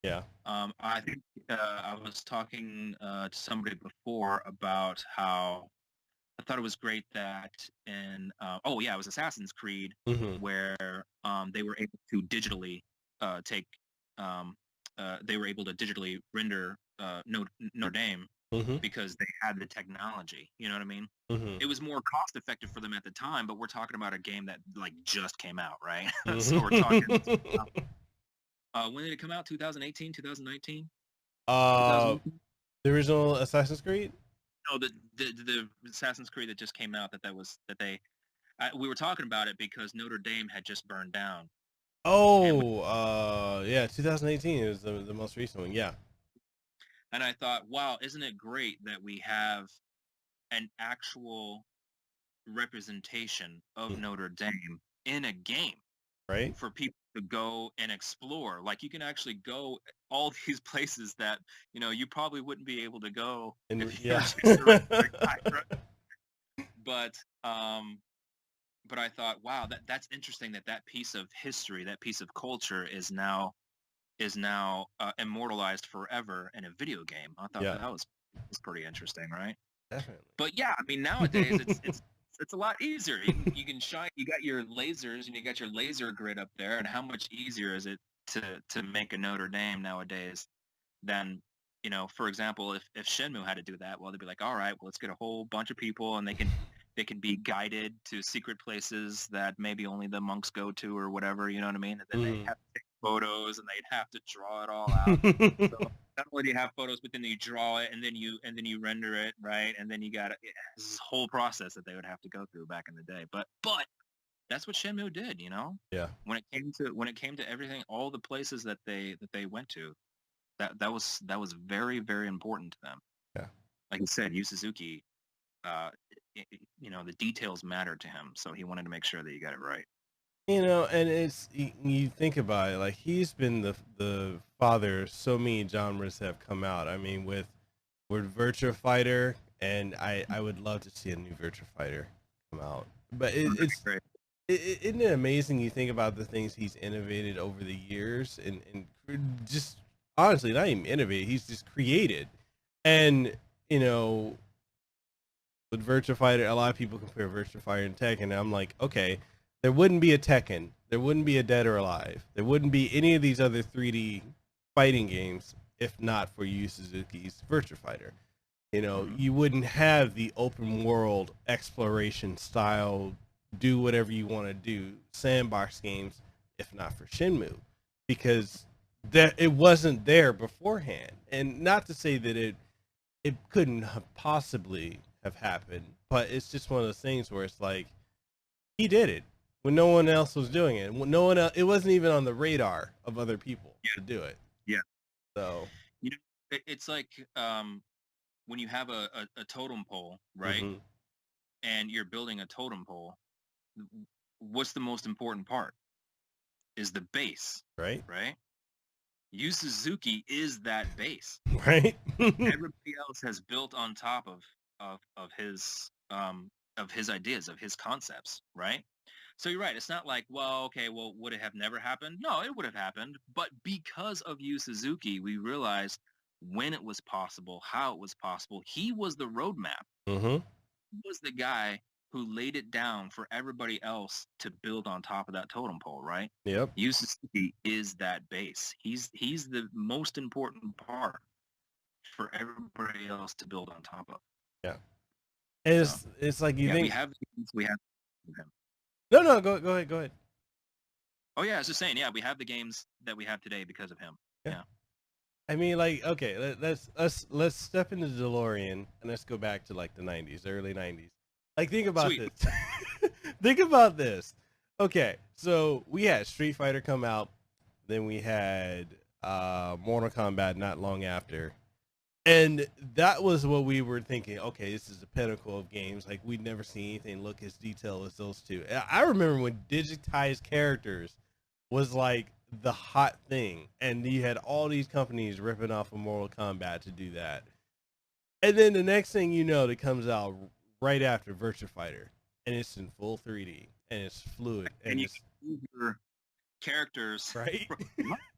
Yeah. I think I was talking to somebody before about how I thought it was great that in it was Assassin's Creed, where they were able to digitally they were able to digitally render Notre Dame because they had the technology. You know what I mean? It was more cost effective for them at the time, but we're talking about a game that like just came out, right? So we're talking. When did it come out? 2018, 2019? The original Assassin's Creed? No, the Assassin's Creed that just came out we were talking about it because Notre Dame had just burned down. Oh, yeah, 2018 is the most recent one, yeah. And I thought, wow, isn't it great that we have an actual representation of Notre Dame in a game right? for people to go and explore. Like you can actually go all these places that, you know, you probably wouldn't be able to go And if you were yeah. just a regular guy, right? But I thought, wow, that's interesting that piece of history, that piece of culture is now immortalized forever in a video game. I thought Yeah, that was pretty interesting, right? definitely. But yeah, I mean, nowadays it's a lot easier. You can shine. You got your lasers and you got your laser grid up there. And how much easier is it to make a Notre Dame nowadays than, you know, for example, if Shenmue had to do that, well, they'd be like, all right, well, let's get a whole bunch of people and they can be guided to secret places that maybe only the monks go to or whatever. You know what I mean? And then they have to take photos and they'd have to draw it all out. So not only do you have photos, but then you draw it and then you render it, right? And then you got this whole process that they would have to go through back in the day. But that's what Shenmue did, you know? Yeah. When it came to everything, all the places that they went to, that was very, very important to them. Yeah. Like you said, Yu Suzuki, you know, the details mattered to him, so he wanted to make sure that you got it right. You know, and it's you think about it, like he's been the father of so many genres have come out. I mean, with Virtua Fighter, and I would love to see a new Virtua Fighter come out. But it's great. Isn't it amazing? You think about the things he's innovated over the years, and just honestly, not even innovated. He's just created, and you know, with Virtua Fighter, a lot of people compare Virtua Fighter and Tekken. And I'm like, okay, there wouldn't be a Tekken, there wouldn't be a Dead or Alive, there wouldn't be any of these other 3D fighting games if not for Yu Suzuki's Virtua Fighter. You know, you wouldn't have the open world exploration style, do whatever you want to do, sandbox games if not for Shenmue, because that it wasn't there beforehand. And not to say that it couldn't have possibly have happened, but it's just one of those things where it's like he did it when no one else was doing it. When no one else, it wasn't even on the radar of other people to do it. Yeah. So you know, it's like when you have a totem pole, right? Mhm. And you're building a totem pole, what's the most important part? Is the base, Right? right? Yu Suzuki is that base. Right? Everybody else has built on top of his ideas, of his concepts, right? So you're right. It's not like, well, okay, well, would it have never happened? No, it would have happened. But because of Yu Suzuki, we realized when it was possible, how it was possible. He was the roadmap. Mm-hmm. He was the guy who laid it down for everybody else to build on top of that totem pole, right? Yep. Yu Suzuki is that base. He's the most important part for everybody else to build on top of. Yeah. And it's like you think we have him. No, go ahead. Oh yeah, I was just saying, yeah, we have the games that we have today because of him. Yeah. I mean, like, okay, let's step into the DeLorean and let's go back to like the 90s, early 90s. Like, think about Sweet. this. Think about this. Okay, so we had Street Fighter come out, then we had Mortal Kombat not long after. And that was what we were thinking. Okay, this is the pinnacle of games. Like, we'd never seen anything look as detailed as those two. And I remember when digitized characters was like the hot thing, and you had all these companies ripping off of Mortal Kombat to do that. And then the next thing you know, it comes out right after Virtua Fighter, and it's in full 3D, and it's fluid, and you it's can move your characters right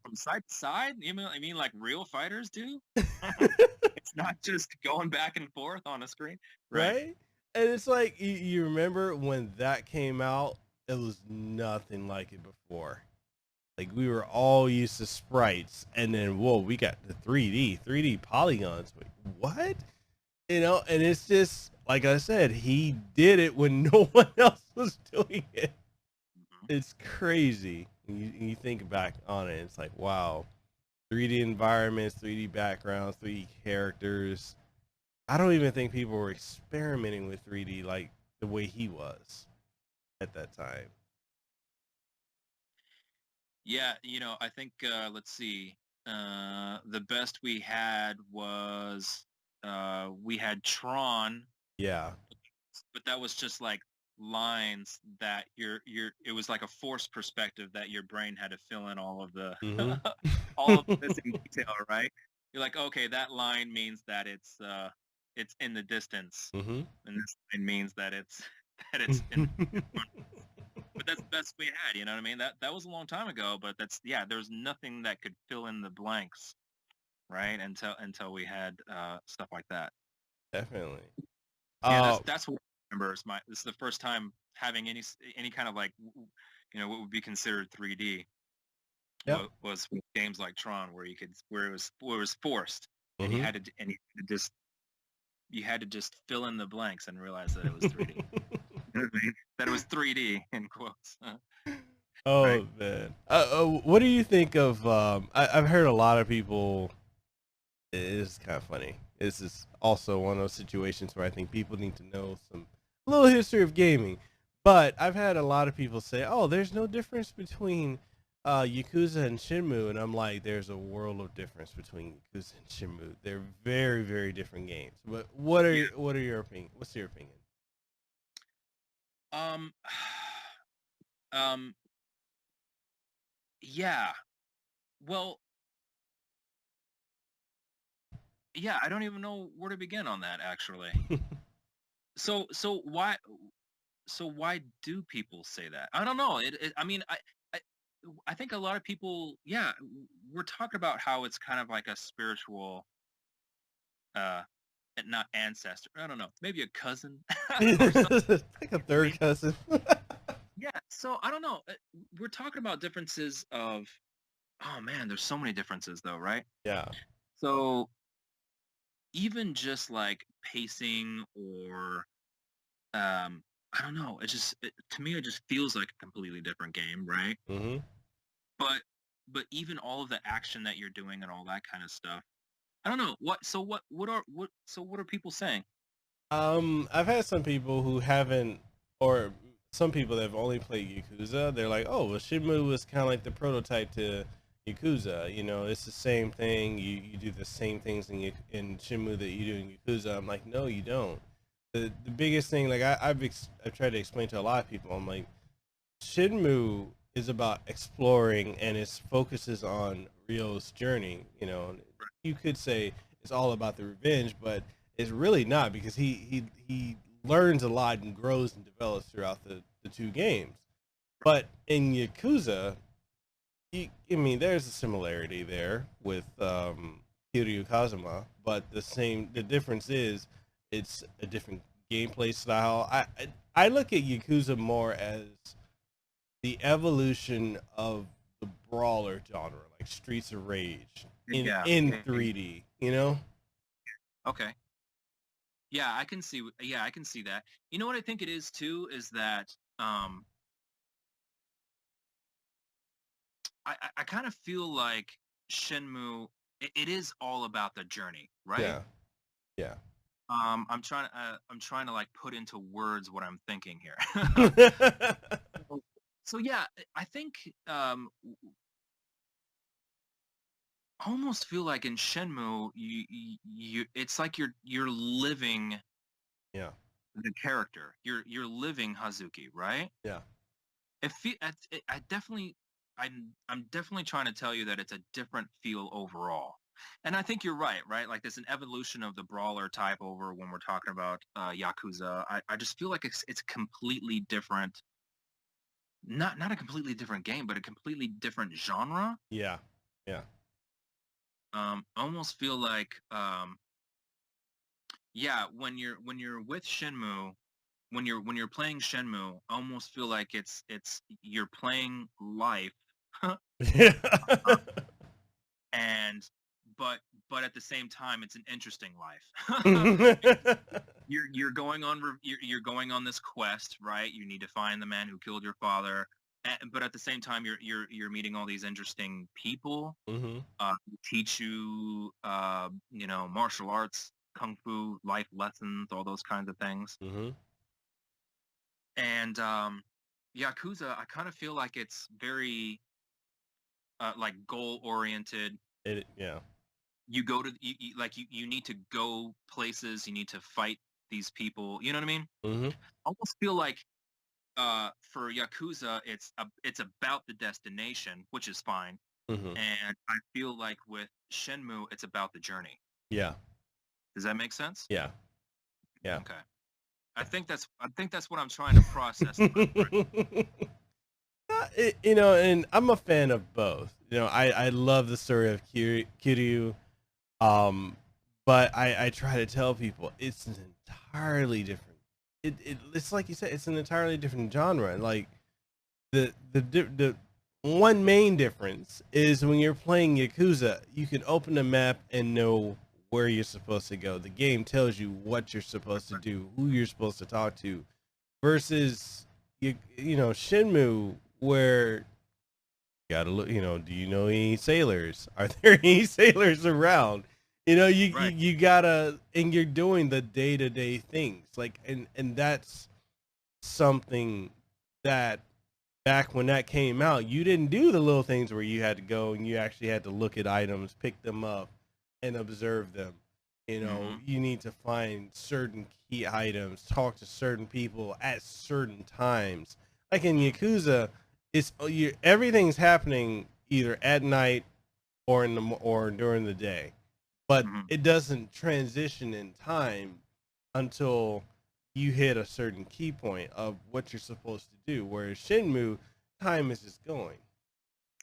from side to side. I mean, like real fighters do. It's not just going back and forth on a screen, right? And it's like you remember when that came out, it was nothing like it before. Like, we were all used to sprites, and then whoa, we got the 3D polygons. Wait, what? You know, and it's just like I said, he did it when no one else was doing it. It's crazy. You think back on it, it's like, wow, 3D environments, 3D backgrounds, 3D characters. I don't even think people were experimenting with 3D like the way he was at that time. Yeah, you know, I think let's see. The best we had was we had Tron Yeah. But that was just like lines that it was like a forced perspective that your brain had to fill in all of the Mm-hmm. all of the missing detail, right? You're like, okay, that line means that it's in the distance, Mm-hmm. and this line means that it's that it's in the front. But that's the best we had, you know what I mean? That was a long time ago, but there's nothing that could fill in the blanks, right? Until we had stuff like that. Definitely. Yeah, Uh, that's what I remember. This is the first time having any kind of like what would be considered 3D yep. was with games like Tron, where it was forced, and Mm-hmm. you had to just fill in the blanks and realize that it was 3D. You know what I mean? That it was 3D in quotes. Right? Oh man. What do you think of? I've heard a lot of people. It is kind of funny. This is also one of those situations where I think people need to know some little history of gaming. But I've had a lot of people say, "Oh, there's no difference between Yakuza and Shenmue," and I'm like, "There's a world of difference between Yakuza and Shenmue. They're very, very different games." But Yeah. what are your opinion? What's your opinion? Um. Um. Yeah. Well. Yeah. I don't even know where to begin on that, actually. So so why so why do people say that? I don't know. I mean, I I think a lot of people, yeah, we're talking about how it's kind of like a spiritual, uh, not ancestor. I don't know, maybe a cousin or something. Like a I mean, third cousin. yeah. So I don't know. We're talking about differences of. Oh man, there's so many differences though, right? Yeah. So even just like pacing or I don't know. To me, it just feels like a completely different game, right? Mm-hmm. But but even all of the action that you're doing and all that kind of stuff. I don't know. What are people saying? I've had some people who haven't, or some people that have only played Yakuza. They're like, "Oh, well, Shenmue was kind of like the prototype to Yakuza. You know, it's the same thing. You do the same things in Shenmue that you do in Yakuza." I'm like, "No, you don't." The biggest thing, like I've tried to explain to a lot of people. I'm like, Shenmue is about exploring, and its focuses on Ryo's journey. You know, you could say it's all about the revenge, but it's really not, because he learns a lot and grows and develops throughout the two games. But in Yakuza, I mean, there's a similarity there with Kiryu Kazuma, but the difference is it's a different gameplay style. I look at Yakuza more as the evolution of the brawler genre, like Streets of Rage Yeah. in 3D. You know? Okay. Yeah, I can see. Yeah, I can see that. You know what I think it is too is that I kind of feel like Shenmue. It is all about the journey, right? Yeah, yeah. I'm trying to like put into words what I'm thinking here. So yeah, I think I almost feel like in Shenmue, it's like you're living Yeah, the character. You're living Hazuki, right? yeah, I definitely, I'm definitely trying to tell you that it's a different feel overall. And I think you're right, right? Like there's an evolution of the brawler type over when we're talking about Yakuza. I just feel like it's completely different. Not a completely different game, but a completely different genre. yeah, yeah. I almost feel like yeah, when you're with Shenmue, when you're playing Shenmue, I almost feel like it's you're playing life, Yeah. and but but at the same time, it's an interesting life. Yeah. You're going on this quest, right? You need to find the man who killed your father, but at the same time, you're meeting all these interesting people Hmm. who teach you martial arts, kung fu, life lessons, all those kinds of things. Hmm. And Yakuza, I kind of feel like it's very like goal oriented. Yeah. You go to like you need to go places. You need to fight these people. You know what I mean? Mm-hmm. I almost feel like for Yakuza, it's about the destination, which is fine. Mm-hmm. And I feel like with Shenmue, it's about the journey. Yeah. Does that make sense? Yeah. Yeah. Okay. I think that's what I'm trying to process. And I'm a fan of both. I love the story of Kiryu, but I try to tell people it's an entirely different. It's like you said, it's an entirely different genre. Like the one main difference is when you're playing Yakuza, you can open the map and know where you're supposed to go. The game tells you what you're supposed to do, who you're supposed to talk to, versus Shenmue, where you gotta look. Do you know any sailors? Are there any sailors around? You gotta, and you're doing the day-to-day things, like, and that's something that back when that came out, you didn't do the little things where you had to go and you actually had to look at items, pick them up, and observe them. You need to find certain key items, talk to certain people at certain times. Like in Yakuza, everything's happening either at night or during the day, but it doesn't transition in time until you hit a certain key point of what you're supposed to do. Whereas Shenmue, time is just going.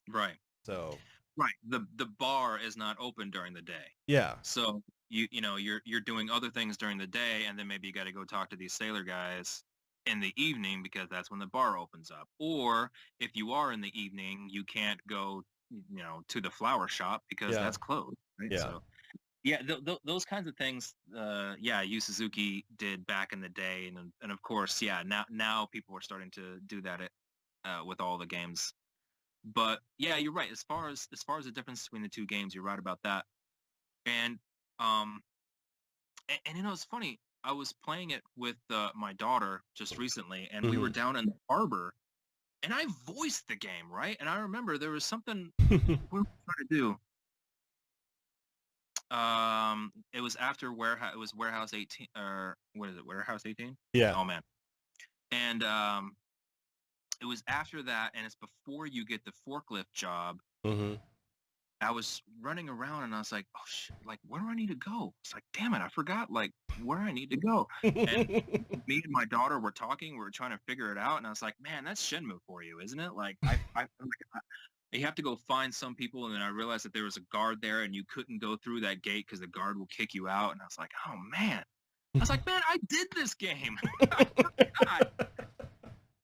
Right. So. Right. The bar is not open during the day. Yeah. So you're doing other things during the day, and then maybe you got to go talk to these sailor guys in the evening because that's when the bar opens up. Or if you are in the evening, you can't go to the flower shop because that's closed. Right. Yeah. So yeah, those kinds of things. Yu Suzuki did back in the day, and of course, now people are starting to do that with all the games. But yeah, you're right. As far as the difference between the two games, you're right about that. And it's funny. I was playing it with my daughter just recently, and we were down in the harbor, and I voiced the game, right? And I remember there was something we were trying to do. It was after Warehouse. It was Warehouse 18, or what is it? Warehouse 18? Yeah. Oh man. And it was after that, and it's before you get the forklift job. I was running around, and I was like, oh shit, like, where do I need to go? It's like, damn it, I forgot, like, where I need to go. And me and my daughter were talking. We were trying to figure it out, and I was like, man, that's Shenmue for you, isn't it? Like, you have to go find some people, and then I realized that there was a guard there, and you couldn't go through that gate because the guard will kick you out. And I was like, oh man. I was like, man, I did this game.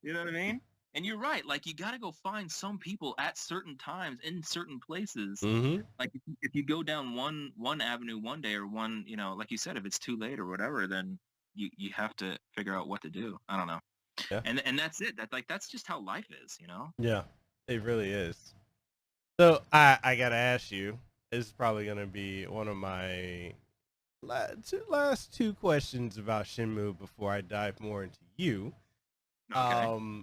You know what I mean? And you're right. Like, you got to go find some people at certain times in certain places. Like, if you go down one avenue one day, or one, like you said, if it's too late or whatever, then you have to figure out what to do. I don't know. Yeah. And that's it. That's just how life is, Yeah, it really is. So I gotta ask you. This is probably gonna be one of my last two questions about Shenmue before I dive more into you. Okay.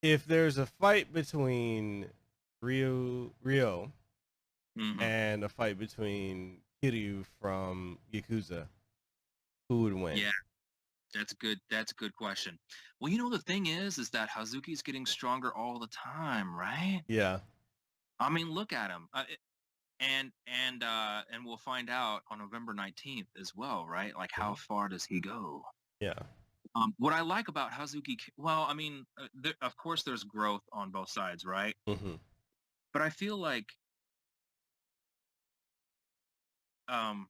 If there's a fight between Ryo and a fight between Kiryu from Yakuza, who would win? Yeah, that's good. That's a good question. Well, the thing is that Hazuki's getting stronger all the time, right? Yeah. I mean, look at him. And we'll find out on November 19th as well, right? Like, how far does he go? Yeah. What I like about Hazuki, well, I mean, of course there's growth on both sides, right? But I feel like, oh,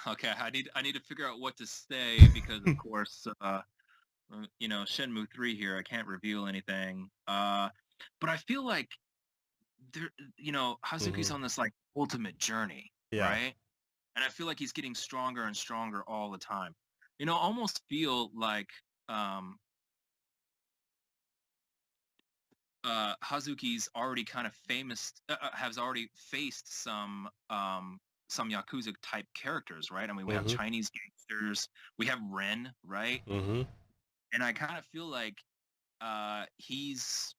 okay, I need to figure out what to say because, of course, Shenmue III here, I can't reveal anything. But I feel like there, Hazuki's on this like ultimate journey, right? And I feel like he's getting stronger and stronger all the time. Almost feel like Hazuki's already kind of famous, has already faced some Yakuza type characters, right? I mean, we have Chinese gangsters, we have Ren, right? And I kind of feel like he's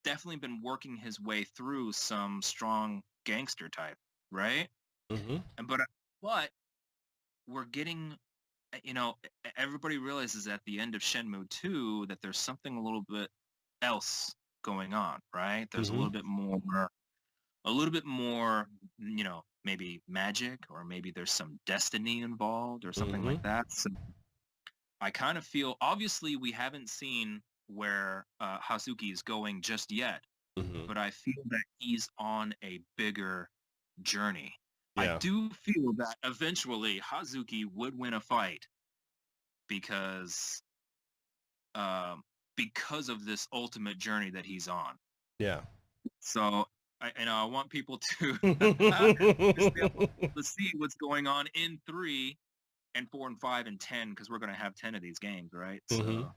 definitely been working his way through some strong gangster type, right? But we're getting, everybody realizes at the end of Shenmue II that there's something a little bit else going on, right? There's a little bit more, maybe magic, or maybe there's some destiny involved or something like that. So I kind of feel, obviously we haven't seen where Hazuki is going just yet, but I feel that he's on a bigger journey. Yeah. I do feel that eventually Hazuki would win a fight because of this ultimate journey that he's on. Yeah. So I want people to just be able to see what's going on in 3 and 4 and 5 and 10, because we're going to have 10 of these games, right? So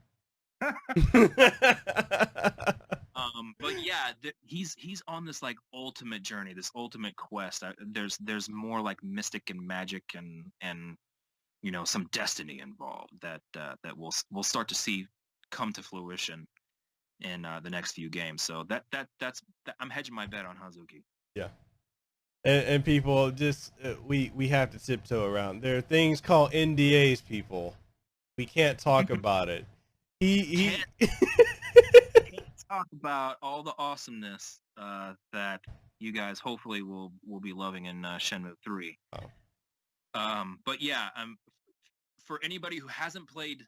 but yeah, he's on this like ultimate journey, this ultimate quest. There's more like mystic and magic and some destiny involved that we'll start to see come to fruition in the next few games. So that's I'm hedging my bet on Hazuki. Yeah. And people just we have to tiptoe around. There are things called NDAs, people. We can't talk about it. He can't talk about all the awesomeness that you guys hopefully will be loving in Shenmue III. But yeah, for anybody who hasn't played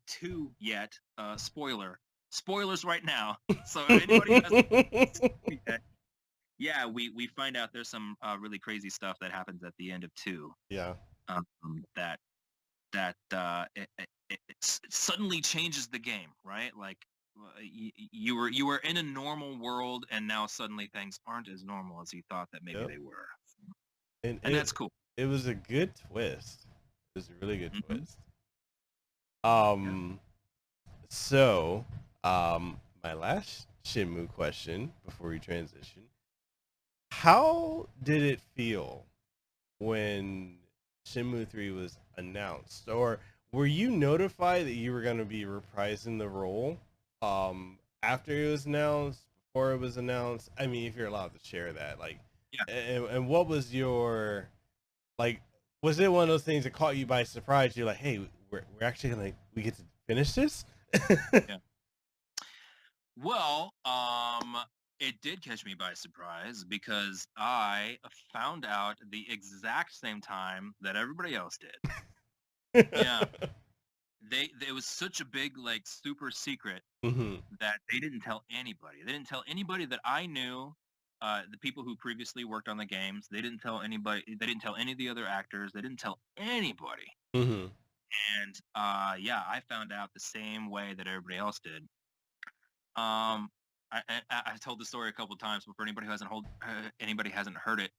2 yet, spoilers right now. So if anybody hasn't played 2 yet, yeah, we find out there's some really crazy stuff that happens at the end of 2. Yeah. That it suddenly changes the game, right? Like you were in a normal world, and now suddenly things aren't as normal as you thought that maybe they were. And that's cool. It was a good twist. It was a really good twist. So, my last Shenmue question before we transition: how did it feel when Shenmue III was announced, or were you notified that you were going to be reprising the role after it was announced, before it was announced? I mean, if you're allowed to share that, like, yeah. And what was your, like, was it one of those things that caught you by surprise? You're like, hey, we're actually we get to finish this? Yeah. Well, it did catch me by surprise because I found out the exact same time that everybody else did. Yeah. It was such a big, like, super secret that they didn't tell anybody. They didn't tell anybody that I knew, the people who previously worked on the games. They didn't tell anybody. They didn't tell any of the other actors. They didn't tell anybody. And yeah, I found out the same way that everybody else did. I've told the story a couple of times, but for anybody who hasn't heard it,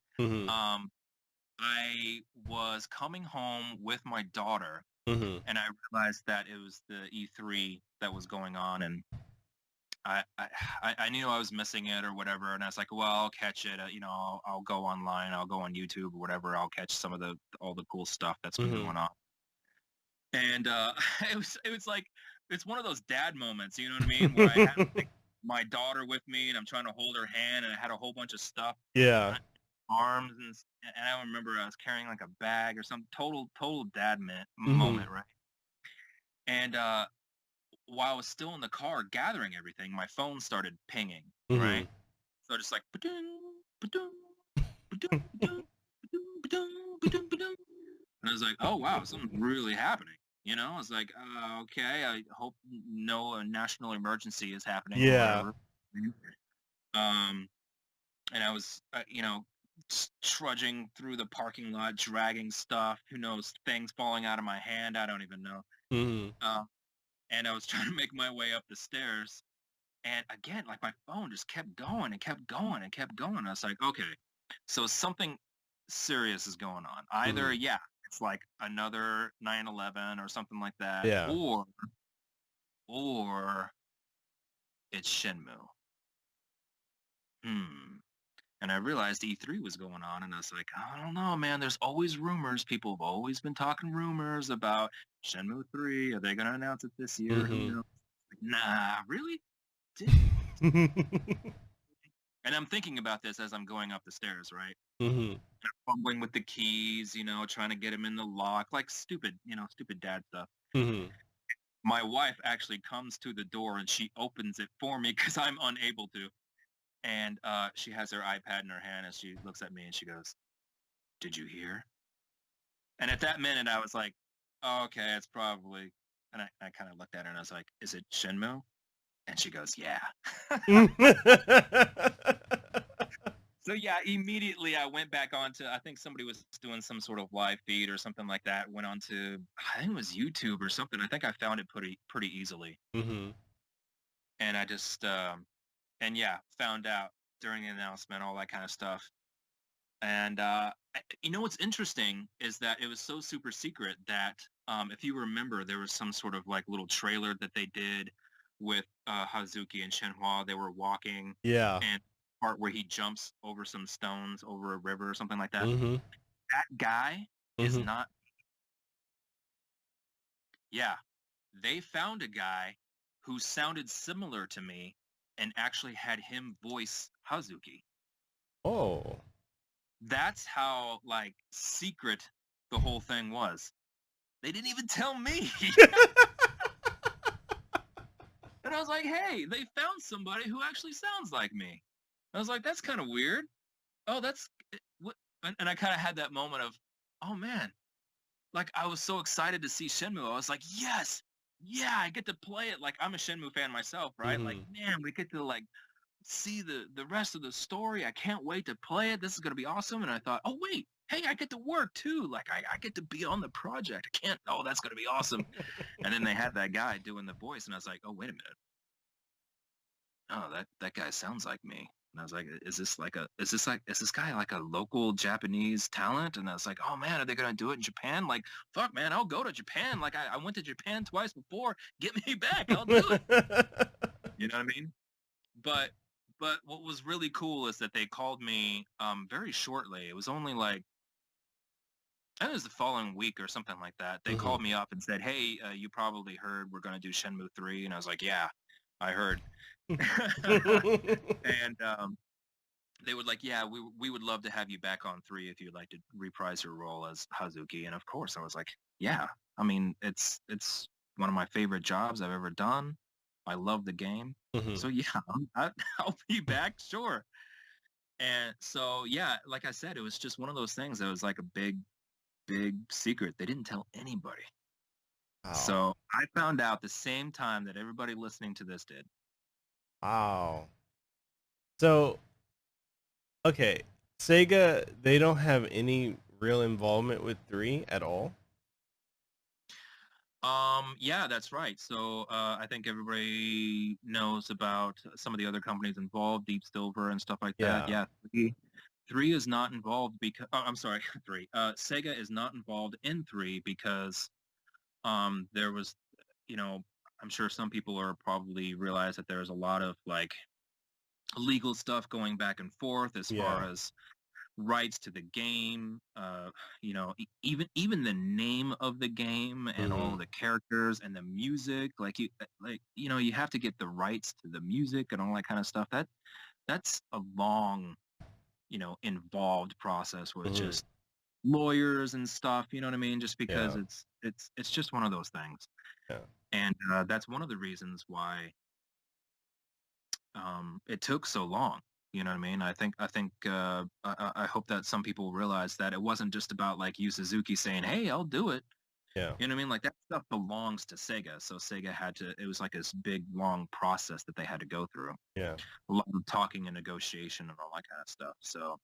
I was coming home with my daughter, and I realized that it was the E3 that was going on, and I knew I was missing it or whatever, and I was like, well, I'll catch it. I'll go online, I'll go on YouTube or whatever. I'll catch some of all the cool stuff that's been going on. And it was like, it's one of those dad moments, you know what I mean? Where I had like, my daughter with me, and I'm trying to hold her hand, and I had a whole bunch of stuff. Yeah. Arms, and I remember I was carrying like a bag or some total dad moment, right? And while I was still in the car gathering everything, my phone started pinging, right? So just like, and I was like, oh wow, something's really happening. I was like, okay, I hope no national emergency is happening. Yeah. And I was, trudging through the parking lot, dragging stuff. Who knows? Things falling out of my hand. I don't even know. And I was trying to make my way up the stairs. And again, like, my phone just kept going and kept going and kept going. I was like, okay, so something serious is going on. Either, it's like another 9/11 or something like that. Yeah. Or it's Shenmue. And I realized E3 was going on, and I was like, I don't know, man. There's always rumors. People have always been talking rumors about Shenmue 3. Are they going to announce it this year? Who knows? Like, nah, really? And I'm thinking about this as I'm going up the stairs, right? Mm-hmm. Fumbling with the keys, trying to get him in the lock, like stupid dad stuff. Mm-hmm. My wife actually comes to the door and she opens it for me because I'm unable to. And she has her iPad in her hand and she looks at me and she goes, "Did you hear?" And at that minute, I was like, oh, okay, it's probably. And I kind of looked at her and I was like, "Is it Shenmue?" And she goes, "Yeah." So yeah, immediately I went back onto, I think somebody was doing some sort of live feed or something like that. Went on to, I think it was YouTube or something. I think I found it pretty easily. Mm-hmm. And I just, and yeah, found out during the announcement, all that kind of stuff. And what's interesting is that it was so super secret that if you remember, there was some sort of like little trailer that they did with Hazuki and Shenhua. They were walking, Yeah. and part where he jumps over some stones over a river or something like that. Mm-hmm. That guy is Mm-hmm. not. Yeah, they found a guy who sounded similar to me and actually had him voice Hazuki. Oh. That's how like secret the whole thing was. They didn't even tell me. And I was like, hey, they found somebody who actually sounds like me. I was like, that's kind of weird. Oh, that's what. And I kind of had that moment of, oh man, like I was so excited to see Shenmue. I was like, yes, yeah, I get to play it. Like I'm a Shenmue fan myself, right? Mm-hmm. Like, man, we get to like see the rest of the story. I can't wait to play it. This is gonna be awesome. And I thought, oh wait, hey, I get to work too. Like I get to be on the project. I can't. Oh, that's gonna be awesome. And then they had that guy doing the voice, and I was like, oh wait a minute. Oh, that guy sounds like me. And I was like, is this guy like a local Japanese talent? And I was like, oh man, are they gonna do it in Japan? Like, fuck man, I'll go to Japan. Like I went to Japan twice before. Get me back. I'll do it. You know what I mean? But what was really cool is that they called me very shortly. It was only like I think it was the following week or something like that. They called me up and said, hey, you probably heard we're going to do Shenmue III. And I was like, yeah, I heard. And they would like, yeah, we would love to have you back on 3 if you'd like to reprise your role as Hazuki. And of course, I was like, yeah. I mean, it's one of my favorite jobs I've ever done. I love the game. Mm-hmm. So yeah, I'll be back, sure. And so yeah, like I said, it was just one of those things that was like a big secret. They didn't tell anybody. Wow. So I found out the same time that everybody listening to this did. Wow. So, okay, Sega, they don't have any real involvement with 3 at all? Yeah, that's right. So I think everybody knows about some of the other companies involved, Deep Silver and stuff like that. Yeah. Yeah, 3 is not involved because I'm sorry, 3. Sega is not involved in 3 because there was, I'm sure some people are probably realize that there's a lot of like legal stuff going back and forth as far as rights to the game, even the name of the game and all the characters and the music, you have to get the rights to the music and all that kind of stuff. That's a long, involved process with just lawyers and stuff, you know what I mean? Just because it's just one of those things. Yeah. And that's one of the reasons why it took so long. You know what I mean? I hope that some people realize that it wasn't just about like Yu Suzuki saying, hey, I'll do it. Yeah. You know what I mean? Like that stuff belongs to Sega. So Sega it was like this big, long process that they had to go through. Yeah. A lot of talking and negotiation and all that kind of stuff. So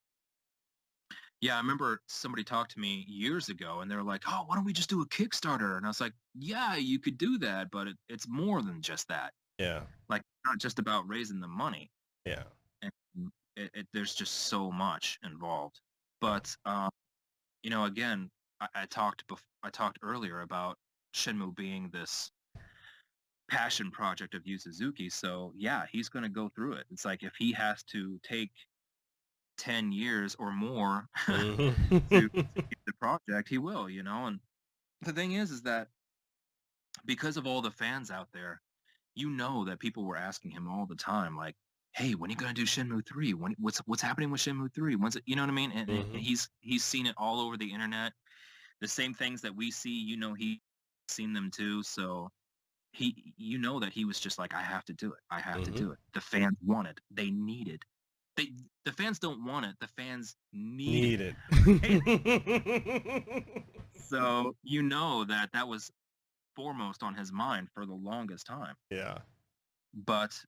yeah, I remember somebody talked to me years ago and they were like, oh, why don't we just do a Kickstarter? And I was like, yeah, you could do that, but it's more than just that. Yeah. Like not just about raising the money. Yeah. And there's just so much involved. But again, I talked earlier about Shenmue being this passion project of Yu Suzuki. So yeah, he's going to go through it. It's like if he has to take 10 years or more to get the project, he will. And the thing is that because of all the fans out there, that people were asking him all the time, like, hey, when are you gonna do Shenmue III? What's happening with Shenmue III? When's it? You know what I mean? And he's seen it all over the internet. The same things that we see, he's seen them too. So that he was just like, I have to do it. I have to do it. The fans want it. They need it. The fans don't want it. The fans need it. So that was foremost on his mind for the longest time. Yeah. But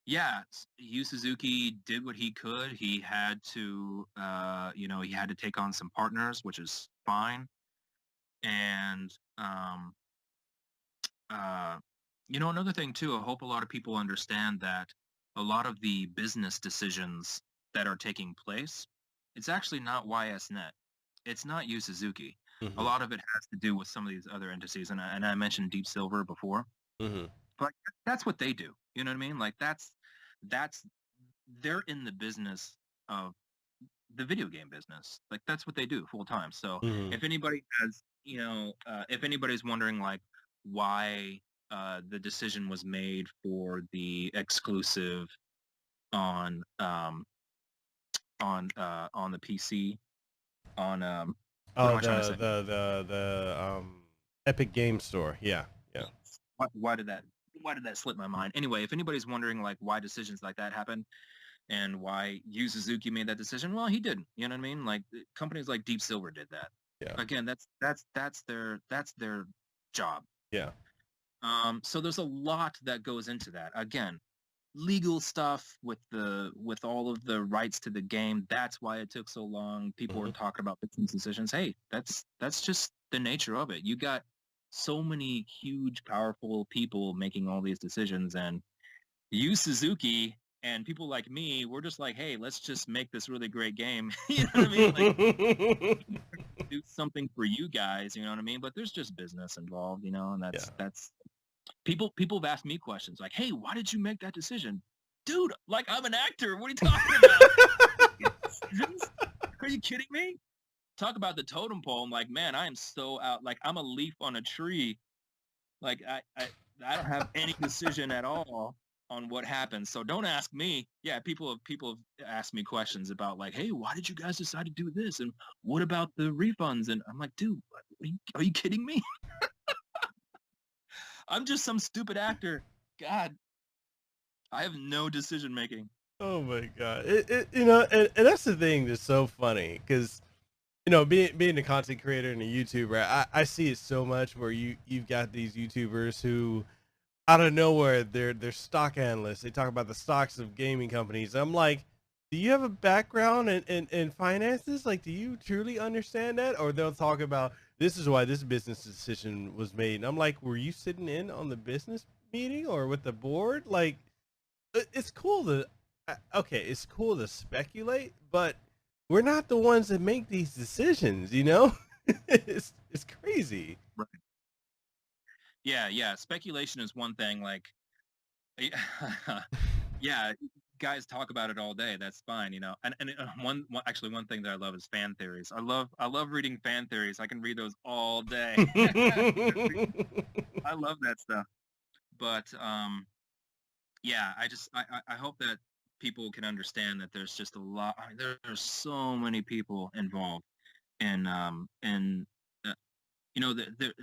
Yu Suzuki did what he could. He had to he had to take on some partners, which is fine. And another thing too, I hope a lot of people understand that a lot of the business decisions that are taking place, it's actually not YSNet. It's not Yu Suzuki. A lot of it has to do with some of these other entities, and I mentioned Deep Silver before. Like, that's what they do. You know what I mean? Like, they're in the business of the video game business. Like, that's what they do full time. So if anybody has, if anybody's wondering like why the decision was made for the exclusive on the PC on the Epic Game Store. Yeah. Why did that slip my mind? Anyway, if anybody's wondering like why decisions like that happen and why Yu Suzuki made that decision, well, he didn't. You know what I mean? Like, companies like Deep Silver did that. Yeah. Again, that's their job. Yeah. So there's a lot that goes into that. Again, legal stuff with all of the rights to the game. That's why it took so long. People were talking about business decisions. Hey, that's just the nature of it. You got so many huge, powerful people making all these decisions, and Yu Suzuki and people like me, we're just like, hey, let's just make this really great game. You know what I mean? Like, do something for you guys. You know what I mean? But there's just business involved, and that's people have asked me questions like, hey, why did you make that decision? Dude, like, I'm an actor. What are you talking about? Are you kidding me? Talk about the totem pole. I'm like, man, I am so out. Like, I'm a leaf on a tree. Like, I don't have any decision at all on what happens. So don't ask me. Yeah, people have asked me questions about like, hey, why did you guys decide to do this? And what about the refunds? And I'm like, dude, are you kidding me? I'm just some stupid actor. God, I have no decision making. Oh my God. And that's the thing that's so funny, because being a content creator and a YouTuber, I see it so much where you've got these YouTubers who out of nowhere they're stock analysts. They talk about the stocks of gaming companies. I'm like, do you have a background in finances? Like, do you truly understand that? Or they'll talk about, this is why this business decision was made. And I'm like, were you sitting in on the business meeting or with the board? Like, it's cool to speculate, but we're not the ones that make these decisions, it's crazy. Right. Yeah. Speculation is one thing. Like, yeah, guys talk about it all day. That's fine, And one thing that I love is fan theories. I love reading fan theories. I can read those all day. I love that stuff. But yeah, I hope that people can understand that there's just a lot. I mean, there's so many people involved, and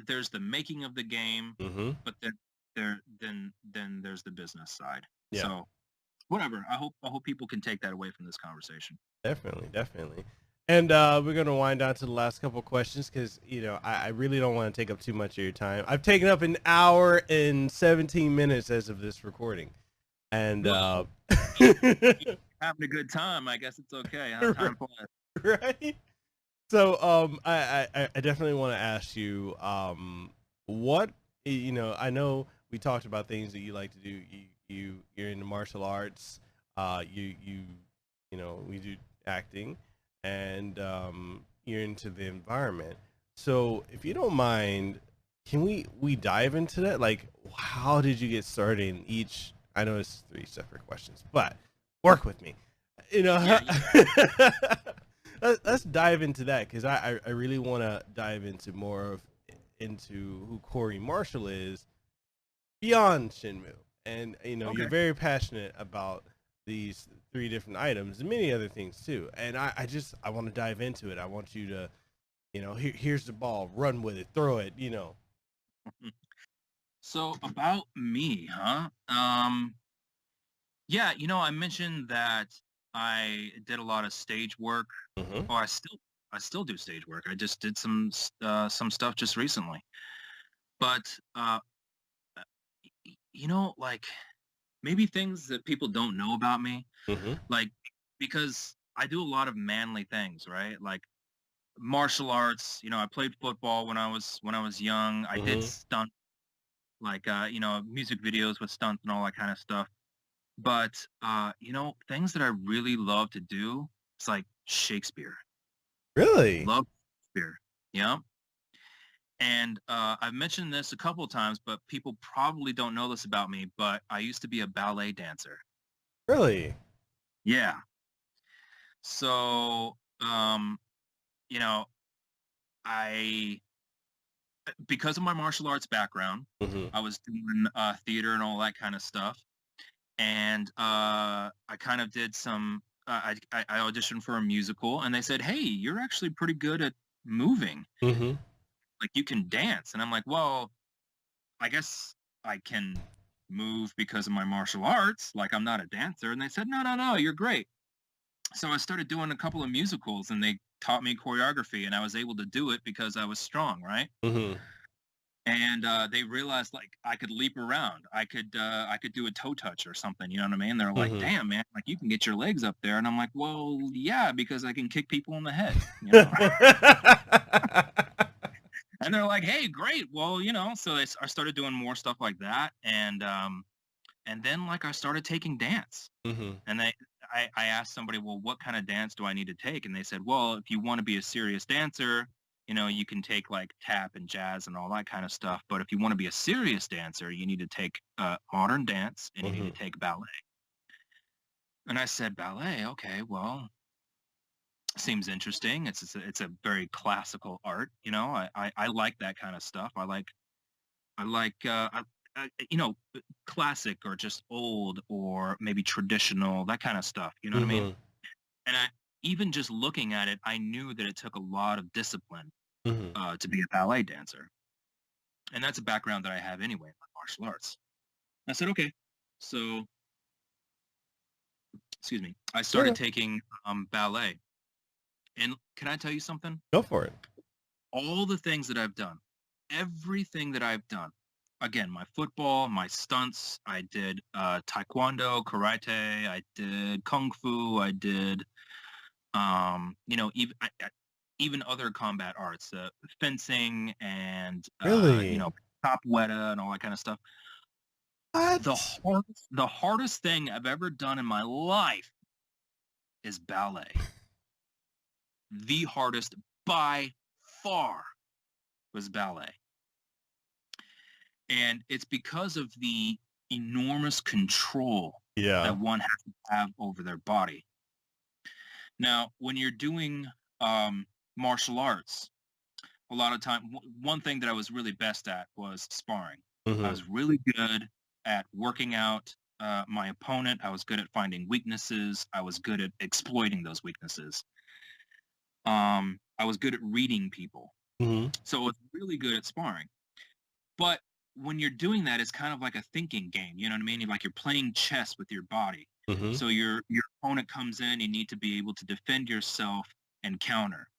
there's the making of the game, but then there's the business side. Yeah. So whatever. I hope people can take that away from this conversation. Definitely. And we're going to wind down to the last couple of questions because, I really don't want to take up too much of your time. I've taken up an hour and 17 minutes as of this recording. And having a good time. I guess it's okay. Time right? So I definitely want to ask you, what, I know we talked about things that you like to do. You're into martial arts. We do acting, and you're into the environment. So if you don't mind, can we dive into that? Like, how did you get started in each? I know it's 3 separate questions, but work with me. Let's dive into that, because I really want to dive into who Corey Marshall is beyond Shenmue. and you're Okay. very passionate about these 3 different items and many other things too. And I want to dive into it. I want you to, here's the ball, run with it, throw it. So about me, huh? Yeah, I mentioned that I did a lot of stage work. Mm-hmm. Or I still do stage work. I just did some stuff just recently. But like maybe things that people don't know about me, Mm-hmm. like because I do a lot of manly things, right? Like martial arts. I played football when I was young. I did Mm-hmm. stunt, like music videos with stunts and all that kind of stuff. But things that I really love to do, it's like Shakespeare. Really? Love Shakespeare. Yeah. And I've mentioned this a couple of times, but people probably don't know this about me, but I used to be a ballet dancer. Really? Yeah. So, you know, I because of my martial arts background, Mm-hmm. I was doing theater and all that kind of stuff. And I kind of did some. I auditioned for a musical, and they said, "Hey, you're actually pretty good at moving. Mm-hmm. Like you can dance." And I'm like, "Well, I guess I can move because of my martial arts. Like I'm not a dancer." And they said, "No, no, no, you're great." So I started doing a couple of musicals, and they taught me choreography, and I was able to do it because I was strong, right? Mm-hmm. And they realized like I could leap around. I could do a toe touch or something. You know what I mean? They're like, Mm-hmm. "Damn, man, like you can get your legs up there." And I'm like, "Well, yeah, because I can kick people in the head." You know? And they're like, "Hey, great. Well, so I started doing more stuff like that, and then like I started taking dance. Mm-hmm. And I asked somebody, "Well, what kind of dance do I need to take?" And they said, "Well, if you want to be a serious dancer, you can take like tap and jazz and all that kind of stuff. But if you want to be a serious dancer, you need to take modern dance and you need Mm-hmm. to take ballet." And I said, "Ballet, okay, well, seems interesting. It's a very classical art. I like that kind of stuff. I like classic or just old or maybe traditional, that kind of stuff. You know what I mean?" Mm-hmm. And even just looking at it, I knew that it took a lot of discipline Mm-hmm. to be a ballet dancer. And that's a background that I have anyway in my martial arts. I said, okay. So, excuse me. I Yeah. started taking ballet. And can I tell you something? Go for it. All the things that I've done, everything that I've done, again, my football, my stunts, I did taekwondo, karate, I did kung fu, I did even other combat arts, fencing and Really? capoeira and all that kind of stuff. The What? hardest thing I've ever done in my life is ballet. The hardest by far was ballet. And it's because of the enormous control Yeah. that one has to have over their body. Now, when you're doing martial arts, a lot of time, one thing that I was really best at was sparring. I Mm-hmm. was really good at working out my opponent. I was good at finding weaknesses. I was good at exploiting those weaknesses. I was good at reading people. Mm-hmm. So I was really good at sparring. But when you're doing that, it's kind of like a thinking game. You know what I mean? You're playing chess with your body. Mm-hmm. So your opponent comes in, you need to be able to defend yourself and counter.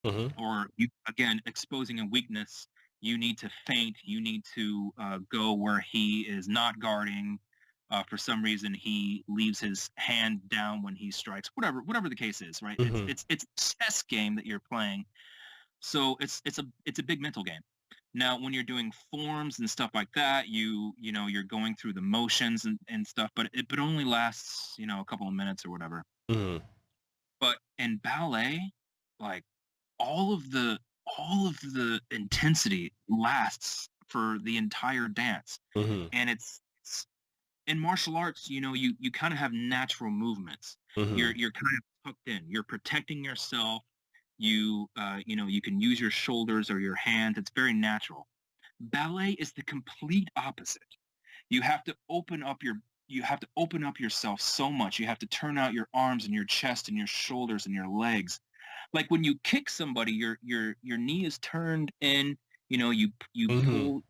Mm-hmm. Or again, exposing a weakness, you need to feint. You need to go where he is not guarding. For some reason, he leaves his hand down when he strikes. Whatever the case is, right? Mm-hmm. It's a chess game that you're playing. So it's a big mental game. Now, when you're doing forms and stuff like that, you're going through the motions and stuff, but it only lasts a couple of minutes or whatever. Mm-hmm. But in ballet, like all of the intensity lasts for the entire dance. Mm-hmm. And it's in martial arts, you kind of have natural movements. Mm-hmm. You're kind of tucked in. You're protecting yourself. You can use your shoulders or your hands. It's very natural. Ballet is the complete opposite. You have to open up yourself so much. You have to turn out your arms and your chest and your shoulders and your legs. Like when you kick somebody, your knee is turned in, you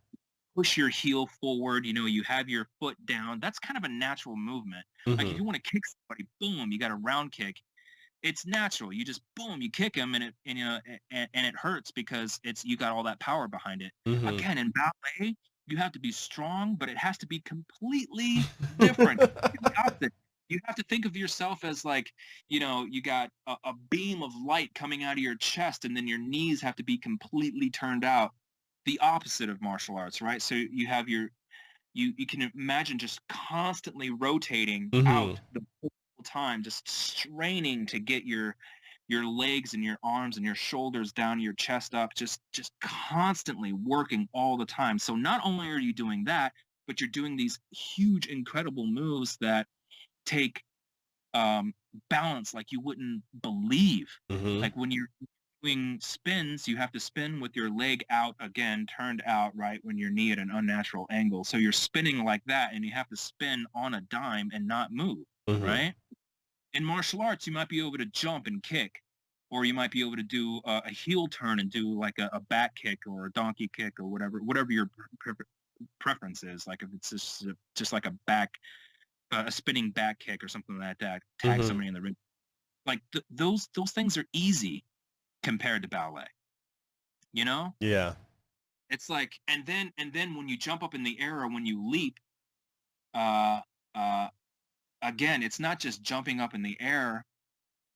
push your heel forward, you have your foot down. That's kind of a natural movement. Like if you want to kick somebody, boom, you got a round kick. It's natural. You just boom, you kick him, and it hurts because you got all that power behind it. Again, in ballet, you have to be strong, but it has to be completely different. You have to think of yourself as like, you got a beam of light coming out of your chest, and then your knees have to be completely turned out. The opposite of martial arts, right? So you have you can imagine just constantly rotating out the whole time, just straining to get your legs and your arms and your shoulders down, your chest up, just constantly working all the time. So not only are you doing that, but you're doing these huge, incredible moves that take balance like you wouldn't believe. Like when you're doing spins, you have to spin with your leg out again, turned out, right, when your knee at an unnatural angle. So you're spinning like that, and you have to spin on a dime and not move, right? In martial arts, you might be able to jump and kick, or you might be able to do a heel turn and do like a back kick or a donkey kick or whatever your preference is. Like if it's just like a spinning back kick or something like that, tag somebody in the ring. Like those things are easy compared to ballet, Yeah. It's like, and then when you jump up in the air or when you leap, again, it's not just jumping up in the air,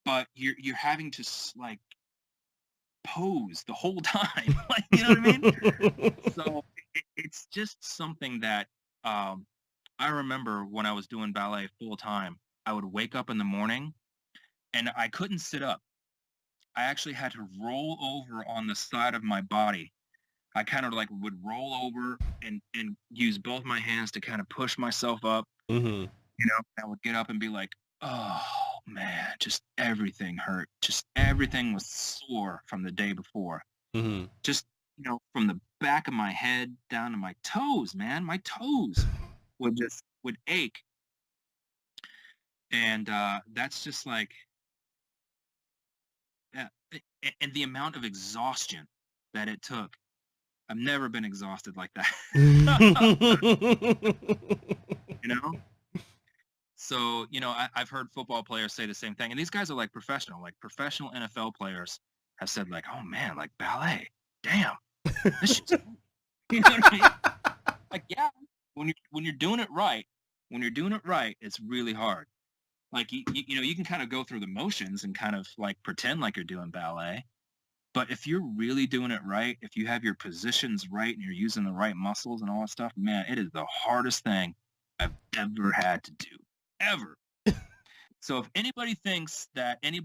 but you're having to like pose the whole time. Like, you know what I mean? So it's just something that I remember when I was doing ballet full time, I would wake up in the morning and I couldn't sit up. I actually had to roll over on the side of my body. I kind of like would roll over and use both my hands to kind of push myself up. I would get up and be like, oh man, just everything hurt. Just everything was sore from the day before. Just, from the back of my head down to my toes, man, my toes would ache. And that's just like, and the amount of exhaustion that it took. I've never been exhausted like that. So, I've heard football players say the same thing. And these guys are like professional NFL players have said like, oh man, like ballet, damn. This shit's you know what I mean? Like, yeah, when you're doing it right, it's really hard. Like, you can kind of go through the motions and kind of like pretend like you're doing ballet. But if you're really doing it right, if you have your positions right and you're using the right muscles and all that stuff, man, it is the hardest thing I've ever had to do. Ever. So if anybody thinks that any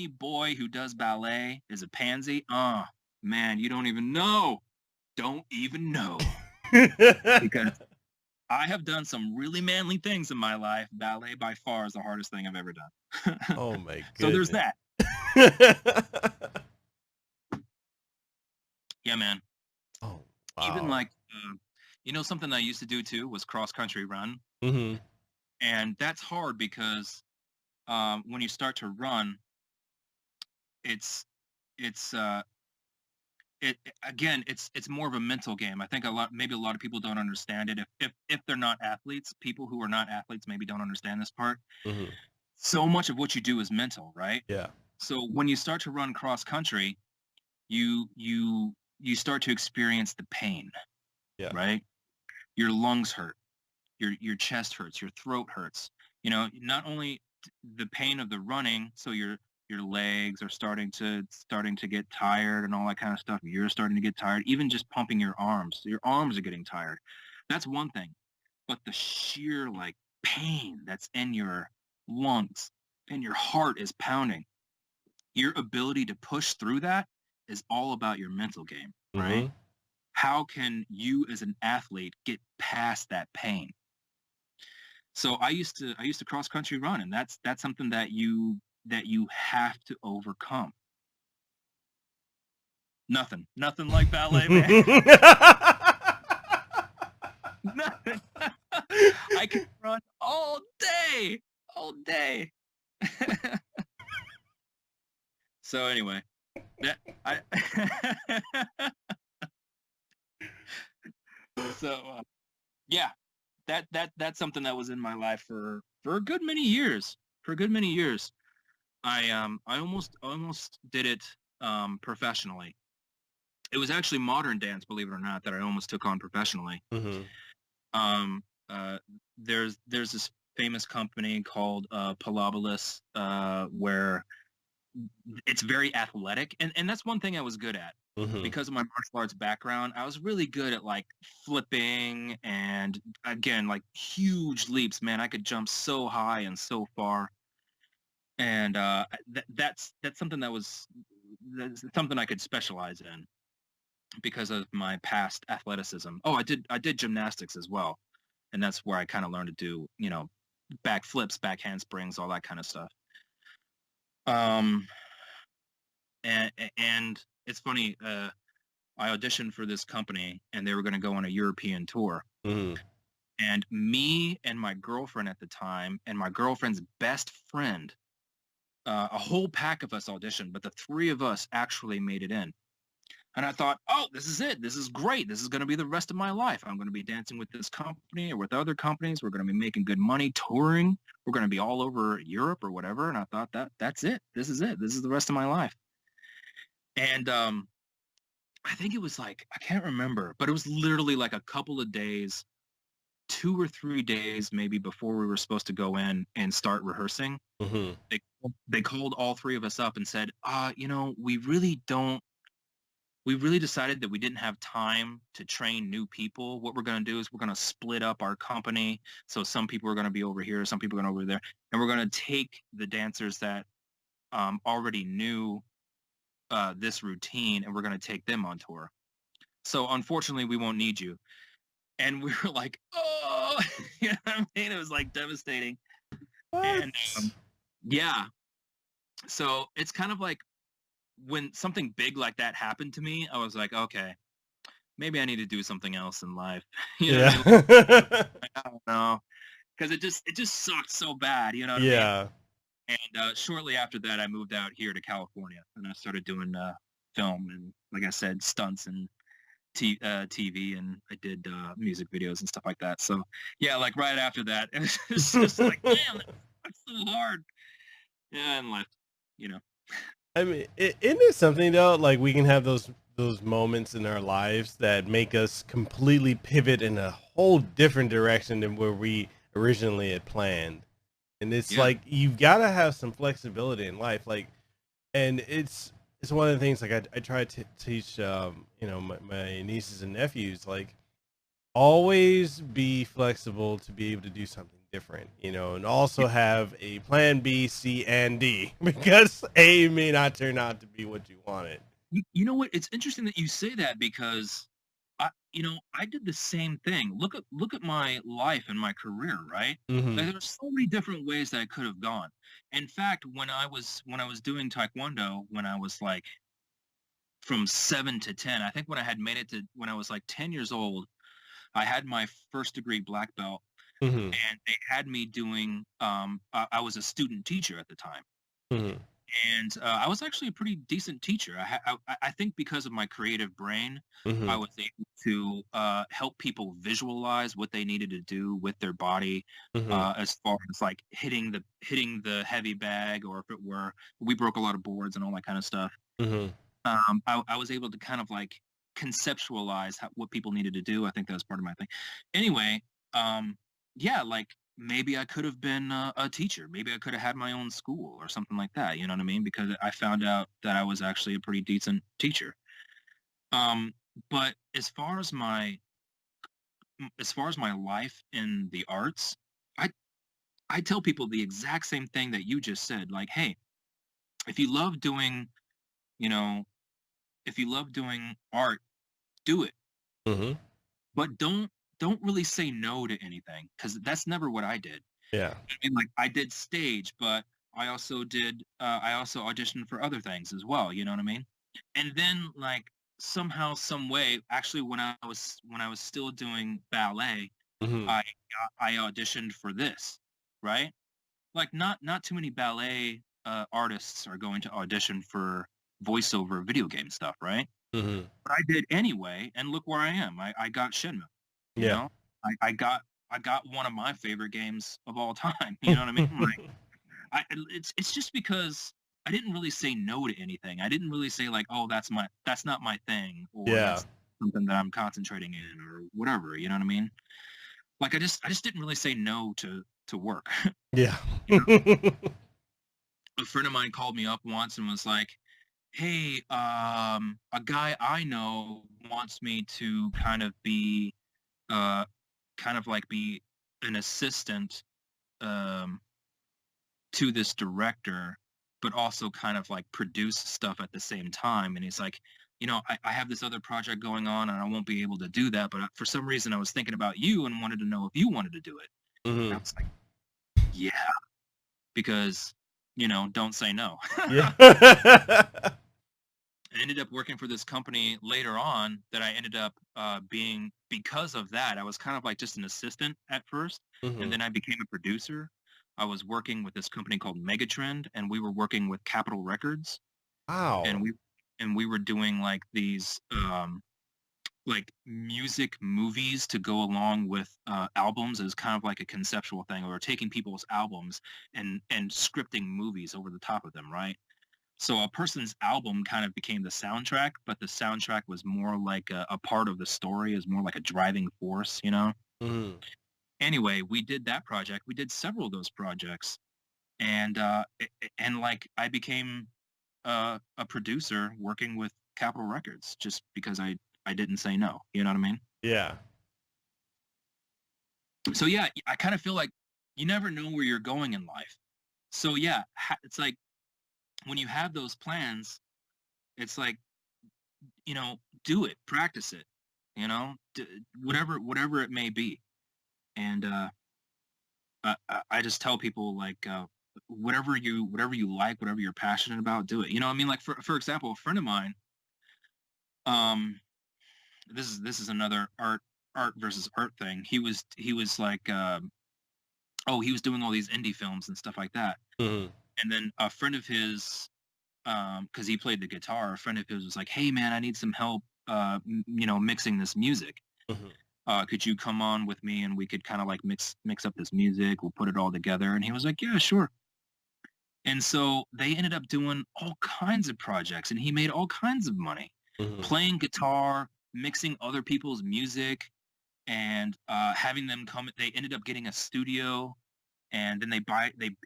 boy who does ballet is a pansy, man, you don't even know. Don't even know. Because I have done some really manly things in my life. Ballet by far is the hardest thing I've ever done. Oh my goodness. So there's that. Yeah, man. Oh, wow. Even like, something I used to do too was cross-country run. And that's hard because when you start to run, it's more of a mental game. I think maybe a lot of people don't understand it. If they're not athletes, people who are not athletes maybe don't understand this part. So much of what you do is mental, right? Yeah. So when you start to run cross-country, you start to experience the pain. Yeah. Right? Your lungs hurt. Your chest hurts, your throat hurts. Not only the pain of the running, so your legs are starting to get tired and all that kind of stuff. You're starting to get tired. Even just pumping your arms are getting tired. That's one thing. But the sheer like pain that's in your lungs and your heart is pounding. Your ability to push through that is all about your mental game, right? How can you as an athlete get past that pain? So I used to cross country run, and that's something that you have to overcome. Nothing like ballet, man. I could run all day. So anyway, that I so yeah, that's something that was in my life for a good many years. I almost did it professionally. It was actually modern dance, believe it or not, that I almost took on professionally. Mm-hmm. Um, uh, there's this famous company called Pilabolus, where it's very athletic, and that's one thing I was good at. Mm-hmm. Because of my martial arts background, I was really good at like flipping and again like huge leaps. Man, I could jump so high and so far, and that's something that's something I could specialize in because of my past athleticism. Oh, I did gymnastics as well, and that's where I kind of learned to do back flips, back handsprings, all that kind of stuff. And it's funny. I auditioned for this company, and they were going to go on a European tour. Mm-hmm. And me and my girlfriend at the time, and my girlfriend's best friend, a whole pack of us auditioned, but the three of us actually made it in. And I thought, oh, this is it. This is great. This is going to be the rest of my life. I'm going to be dancing with this company or with other companies. We're going to be making good money, touring. We're going to be all over Europe or whatever. And I thought that's it. This is it. This is the rest of my life. And I think it was like, I can't remember, but it was literally like a couple of days, 2 or 3 days maybe before we were supposed to go in and start rehearsing. Mm-hmm. They called all three of us up and said, we really decided that we didn't have time to train new people. What we're going to do is we're going to split up our company. So some people are going to be over here, some people are going to be over there. And we're going to take the dancers that already knew this routine, and we're going to take them on tour. So unfortunately, we won't need you. And we were like, oh, you know what I mean? It was like devastating. What? And yeah. So it's kind of like, when something big like that happened to me, I was like, okay, maybe I need to do something else in life. You know what I mean? I don't know, because it just sucked so bad. You know what I mean? And shortly after that, I moved out here to California, and I started doing film and, like I said, stunts and TV, and I did music videos and stuff like that. So yeah, like right after that, it was just like, damn, that's so hard. Yeah, and left. I mean, isn't it something though? Like we can have those moments in our lives that make us completely pivot in a whole different direction than where we originally had planned. And it's like you've got to have some flexibility in life. Like, and it's one of the things like I try to teach my nieces and nephews, like always be flexible to be able to do something different, and also have a plan B, C, and D, because A may not turn out to be what you wanted. You know what? It's interesting that you say that, because I did the same thing. Look at my life and my career, right? Mm-hmm. Like, there's so many different ways that I could have gone. In fact, when I was doing Taekwondo, when I was like from 7 to 10, I think when I had made it to when I was like 10 years old, I had my first degree black belt. Mm-hmm. And they had me doing, I was a student teacher at the time. Mm-hmm. And I was actually a pretty decent teacher. I think because of my creative brain, Mm-hmm. I was able to help people visualize what they needed to do with their body, Mm-hmm. As far as like hitting the heavy bag, or if it were, we broke a lot of boards and all that kind of stuff. Mm-hmm. I was able to kind of like conceptualize what people needed to do. I think that was part of my thing. Anyway, yeah, like maybe I could have been a teacher. Maybe I could have had my own school or something like that. You know what I mean? Because I found out that I was actually a pretty decent teacher. But as far as my life in the arts, I tell people the exact same thing that you just said. Like, hey, if you love doing art, do it. Mm-hmm. But don't really say no to anything, because that's never what I did. Yeah. I mean, like, I did stage, but I also auditioned for other things as well. You know what I mean? And then, like, somehow, some way, actually, when I was still doing ballet, I auditioned for this, right? Like not too many ballet artists are going to audition for voiceover video game stuff, right? Mm-hmm. But I did anyway, and look where I am. I got Shenmue. You Yeah. know, I got one of my favorite games of all time. You know what I mean? Like, it's just because I didn't really say no to anything. I didn't really say like, oh, that's not my thing, or Yeah. that's something that I'm concentrating in, or whatever. You know what I mean? Like I just didn't really say no to work. Yeah. You know? A friend of mine called me up once and was like, hey, a guy I know wants me to kind of be be an assistant to this director, but also kind of like produce stuff at the same time. And he's like, I have this other project going on and I won't be able to do that. But for some reason I was thinking about you and wanted to know if you wanted to do it. And I was like, yeah, because, don't say no. Yeah. I ended up working for this company later on that I ended up being, because of that, I was kind of like just an assistant at first. And then I became a producer. I was working with this company called Megatrend, and we were working with Capitol Records. Wow. And we were doing like these like music movies to go along with albums. As kind of like a conceptual thing. We were taking people's albums and scripting movies over the top of them, right? So a person's album kind of became the soundtrack, but the soundtrack was more like a part of the story, is more like a driving force, Anyway, we did that project. We did several of those projects, and like I became a producer working with Capitol Records just because I didn't say no. You know what I mean? Yeah. So yeah, I kind of feel like you never know where you're going in life. So yeah, it's like when you have those plans, it's like, do it, practice it, whatever it may be. And I just tell people like, whatever you like, whatever you're passionate about, do it. You know what I mean? Like for example, a friend of mine, this is another art versus art thing. He was like, he was doing all these indie films and stuff like that. And then a friend of his, because he played the guitar, a friend of his was like, hey man, I need some help, mixing this music. Could you come on with me and we could kind of like mix up this music, we'll put it all together. And he was like, yeah, sure. And so they ended up doing all kinds of projects, and he made all kinds of money playing guitar, mixing other people's music, and having them come. They ended up getting a studio, and then they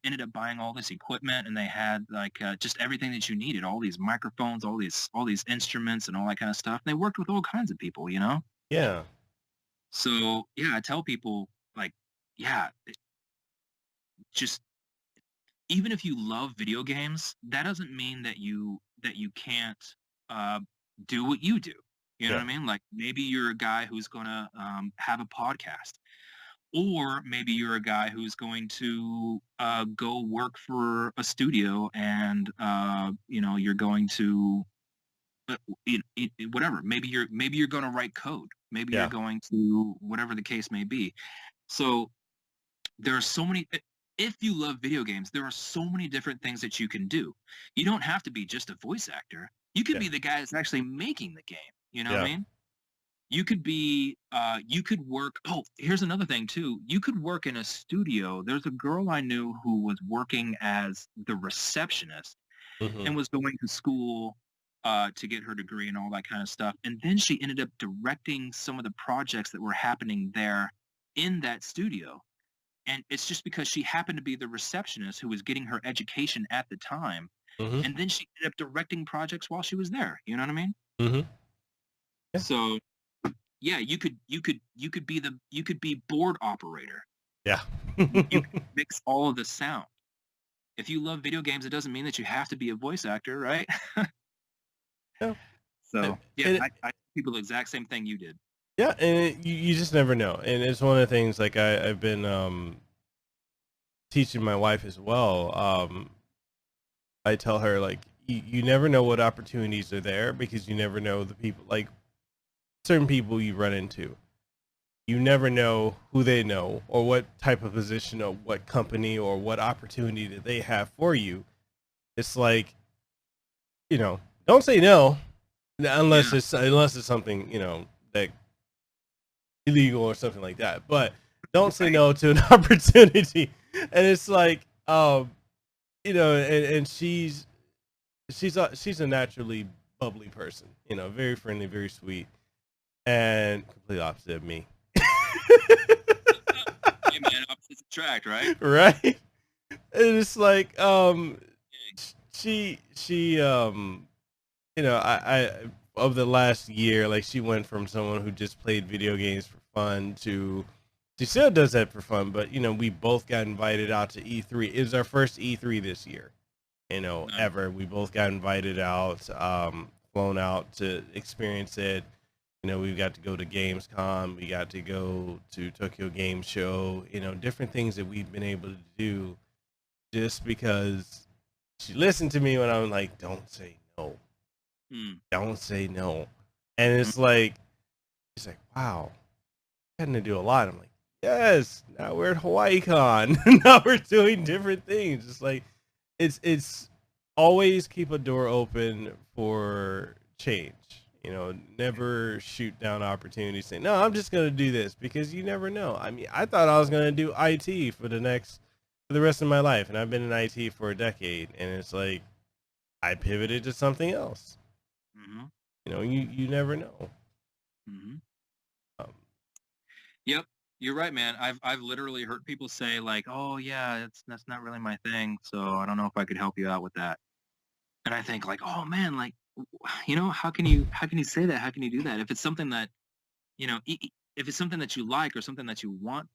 ended up buying all this equipment, and they had like just everything that you needed, all these microphones, all these instruments and all that kind of stuff. And they worked with all kinds of people, Yeah. So yeah, I tell people like, yeah, just even if you love video games, that doesn't mean that you can't do what you do. You know what I mean? Like maybe you're a guy who's gonna have a podcast, or maybe you're a guy who's going to go work for a studio, and you're going to whatever. Maybe you're going to write code. Maybe you're going to whatever the case may be. So there are so many. If you love video games, there are so many different things that you can do. You don't have to be just a voice actor. You could be the guy that's actually making the game. You know what I mean? You could be, you could work. Oh, here's another thing too. You could work in a studio. There's a girl I knew who was working as the receptionist and was going to school to get her degree and all that kind of stuff. And then she ended up directing some of the projects that were happening there in that studio. And it's just because she happened to be the receptionist who was getting her education at the time. And then she ended up directing projects while she was there. You know what I mean? Yeah. So yeah, you could be board operator. Yeah. You could mix all of the sound. If you love video games, it doesn't mean that you have to be a voice actor, right? Yeah. So yeah, I people the exact same thing you did. Yeah, and you just never know. And it's one of the things like I've been teaching my wife as well. I tell her like you never know what opportunities are there, because you never know the people, like certain people you run into. you never know who they know or what type of position or what company or what opportunity that they have for you. It's like, don't say no unless it's something, that illegal or something like that. But don't say no to an opportunity. And it's like, and she's a naturally bubbly person, very friendly, very sweet, and complete opposite of me. Hey man, opposites attract, right? Right. And it's like, she I over the last year, like, she went from someone who just played video games for fun to she still does that for fun, but we both got invited out to E3. It was our first E3 this year, ever. We both got invited out, flown out to experience it. We got to go to Gamescom, we got to go to Tokyo Game Show, different things that we've been able to do just because she listened to me when I'm like, don't say no. Don't say no. And it's like, she's like, wow, I'm having to do a lot. I'm like, yes, now we're at HawaiiCon. Now we're doing different things. It's like, it's always keep a door open for change. Never shoot down opportunities saying, no, I'm just going to do this, because you never know. I mean, I thought I was going to do IT for the rest of my life. And I've been in IT for a decade. And it's like, I pivoted to something else. You never know. Yep. You're right, man. I've literally heard people say like, oh yeah, that's not really my thing. So I don't know if I could help you out with that. And I think like, oh man, like, how can you say that? How can you do that? If it's something that, if it's something that you like or something that you want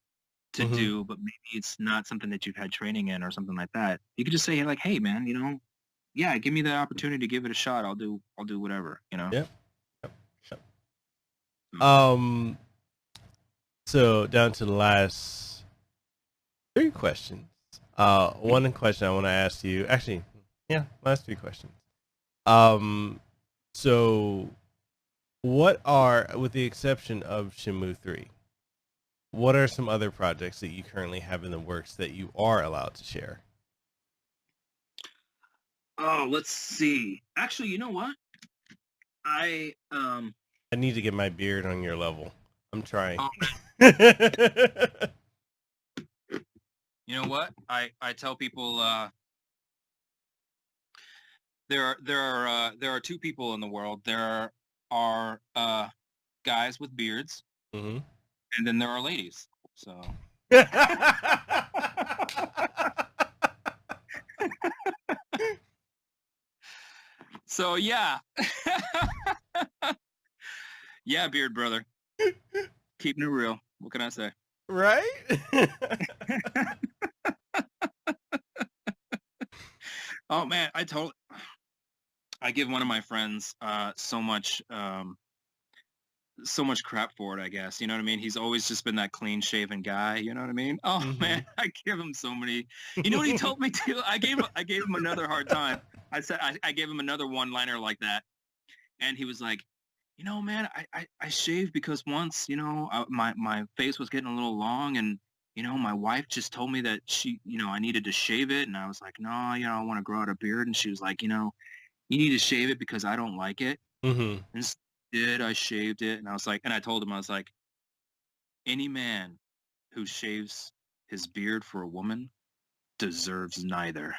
to do, but maybe it's not something that you've had training in or something like that, you could just say like, hey man, yeah, give me the opportunity to give it a shot. I'll do whatever, Yep. So down to the last 3 questions. One question I want to ask you, actually, last 3 questions. So what are, with the exception of Shenmue III, what are some other projects that you currently have in the works that you are allowed to share? Oh, let's see. Actually, you know what? I need to get my beard on your level. I'm trying. Oh, you know what? I tell people there are 2 people in the world. There are guys with beards, and then there are ladies. So. So yeah. Yeah, beard brother. Keeping it real. What can I say? Right? Oh man, I give one of my friends so much crap for it, I guess. You know what I mean? He's always just been that clean shaven guy, you know what I mean? Oh man, I give him so many. You know what he told me too? I gave him another hard time. I said I gave him another one-liner like that. And he was like, man, I shaved because once, my face was getting a little long, and my wife just told me that she, I needed to shave it. And I was like, no, I want to grow out a beard. And she was like, you need to shave it because I don't like it. And I shaved it. And I was like, and I told him, I was like, any man who shaves his beard for a woman deserves neither.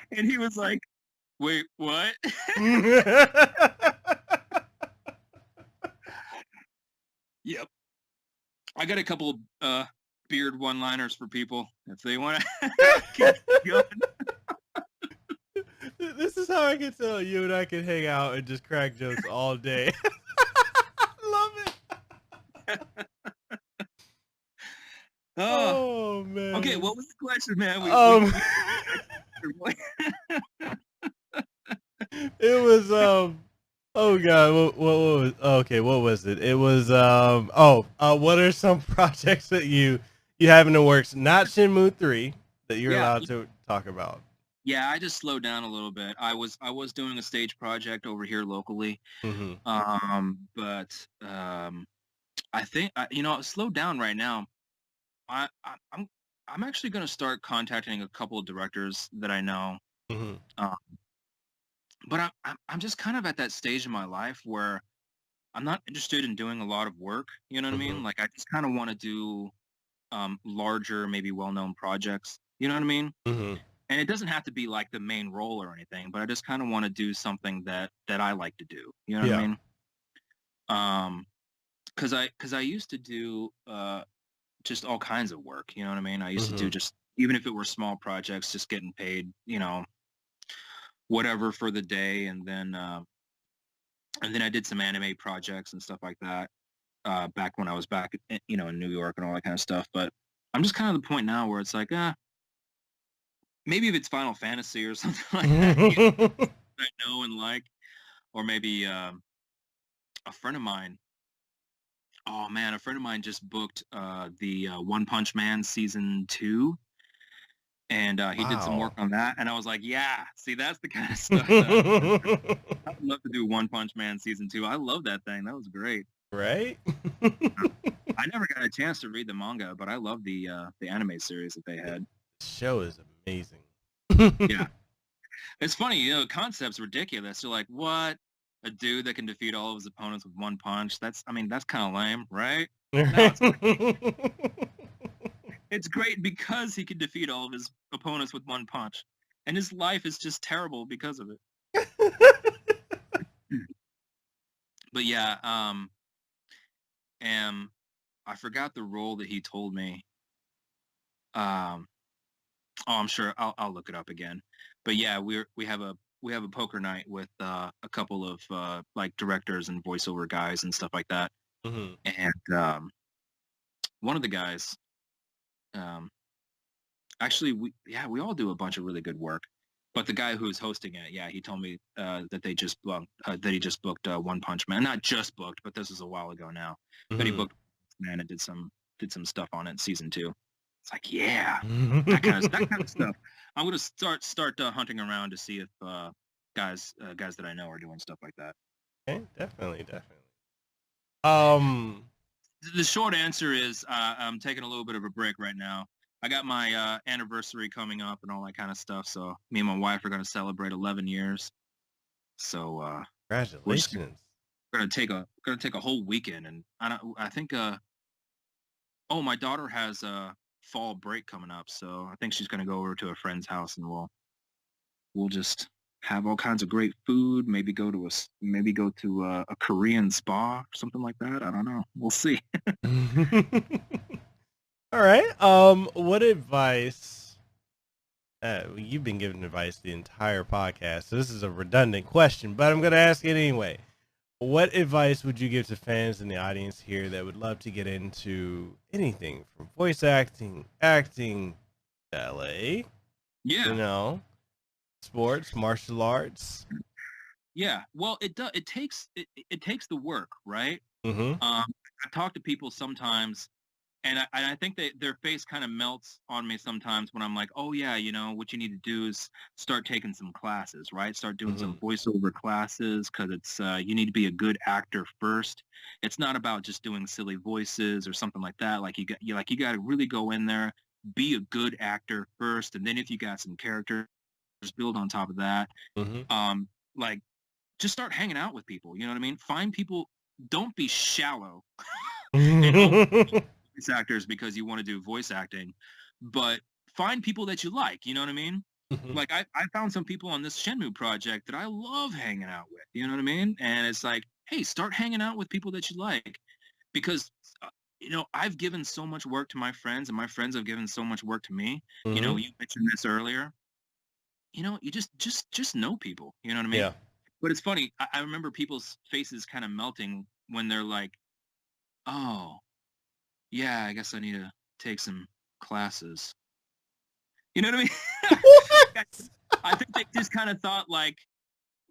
And he was like, wait, what? Yep. I got a couple beard one-liners for people if they want to keep going. This is how I can tell you and I can hang out and just crack jokes all day. Love it. Oh man. Okay, what was the question, man? It was oh god, what was, okay, what was it? It was what are some projects that you have in the works, not Shenmue III, that you're allowed to talk about? Yeah, I just slowed down a little bit. I was doing a stage project over here locally, Mm-hmm. but I think I slowed down right now. I'm I'm actually going to start contacting a couple of directors that I know. Mm-hmm. Uh, but I'm just kind of at that stage in my life where I'm not interested in doing a lot of work. You know what I Mm-hmm. mean? Like I just kind of want to do larger, maybe well-known projects. You know what I mean? Mm-hmm. And it doesn't have to be like the main role or anything, but I just kind of want to do something that I like to do. You know what I Yeah. mean? Because I used to do just all kinds of work. You know what I mean? I used to Mm-hmm. do just even if it were small projects, just getting paid, whatever for the day, and then I did some anime projects and stuff like that back when I was back, in New York and all that kind of stuff. But I'm just kind of the point now where it's like, maybe if it's Final Fantasy or something like that, I know and like, or maybe a friend of mine. Oh man, a friend of mine just booked the One Punch Man season 2, and he did some work Wow. on that, and I was like, yeah, see, that's the kind of stuff that I would love to do. One Punch Man season 2. I love that thing. That was great. Right? I never got a chance to read the manga, but I love the anime series that they had. The show is amazing. Yeah. It's funny, concept's ridiculous. You're like, what? A dude that can defeat all of his opponents with one punch? That's kind of lame, right? No, it's great because he can defeat all of his opponents with one punch. And his life is just terrible because of it. But yeah, I forgot the role that he told me. I'm sure I'll look it up again. But yeah, we have a poker night with a couple of like directors and voiceover guys and stuff like that. Mm-hmm. And one of the guys, um, actually, we all do a bunch of really good work. But the guy who's hosting it, yeah, he told me that he just booked One Punch Man. Not just booked, but this was a while ago now. But he Mm-hmm. booked Man and did some stuff on it in season 2. It's like, yeah, that kind of stuff. I'm gonna start hunting around to see if guys that I know are doing stuff like that. Okay, definitely. Um, The short answer is I'm taking a little bit of a break right now. I got my anniversary coming up and all that kind of stuff. So me and my wife are gonna celebrate 11 years. So we're just congratulations. gonna take a whole weekend, and I think my daughter has a fall break coming up, so I think she's gonna go over to a friend's house and we'll just have all kinds of great food. Maybe go to a Korean spa or something like that. I don't know. We'll see. All right. What advice? You've been giving advice the entire podcast, so this is a redundant question, but I'm gonna ask it anyway. What advice would you give to fans in the audience here that would love to get into anything from voice acting, ballet, Yeah. sports, martial arts? Yeah. Well, it takes the work, right? Mm-hmm. I talk to people sometimes, and I think their face kind of melts on me sometimes when I'm like, oh yeah, what you need to do is start taking some classes, right? Start doing some voiceover classes, because it's you need to be a good actor first. It's not about just doing silly voices or something like that. Like you got to really go in there, be a good actor first, and then if you got some characters, build on top of that. Mm-hmm. Like just start hanging out with people. You know what I mean? Find people. Don't be shallow. Voice actors because you want to do voice acting, but find people that you like. You know what I mean? Like I found some people on this Shenmue project that I love hanging out with. You know what I mean? And it's like, hey, start hanging out with people that you like, because I've given so much work to my friends, and my friends have given so much work to me. You mentioned this earlier. You just know people. You know what I mean? Yeah. But it's funny. I remember people's faces kind of melting when they're like, oh, yeah, I guess I need to take some classes. You know what I mean? What? I think they just kind of thought like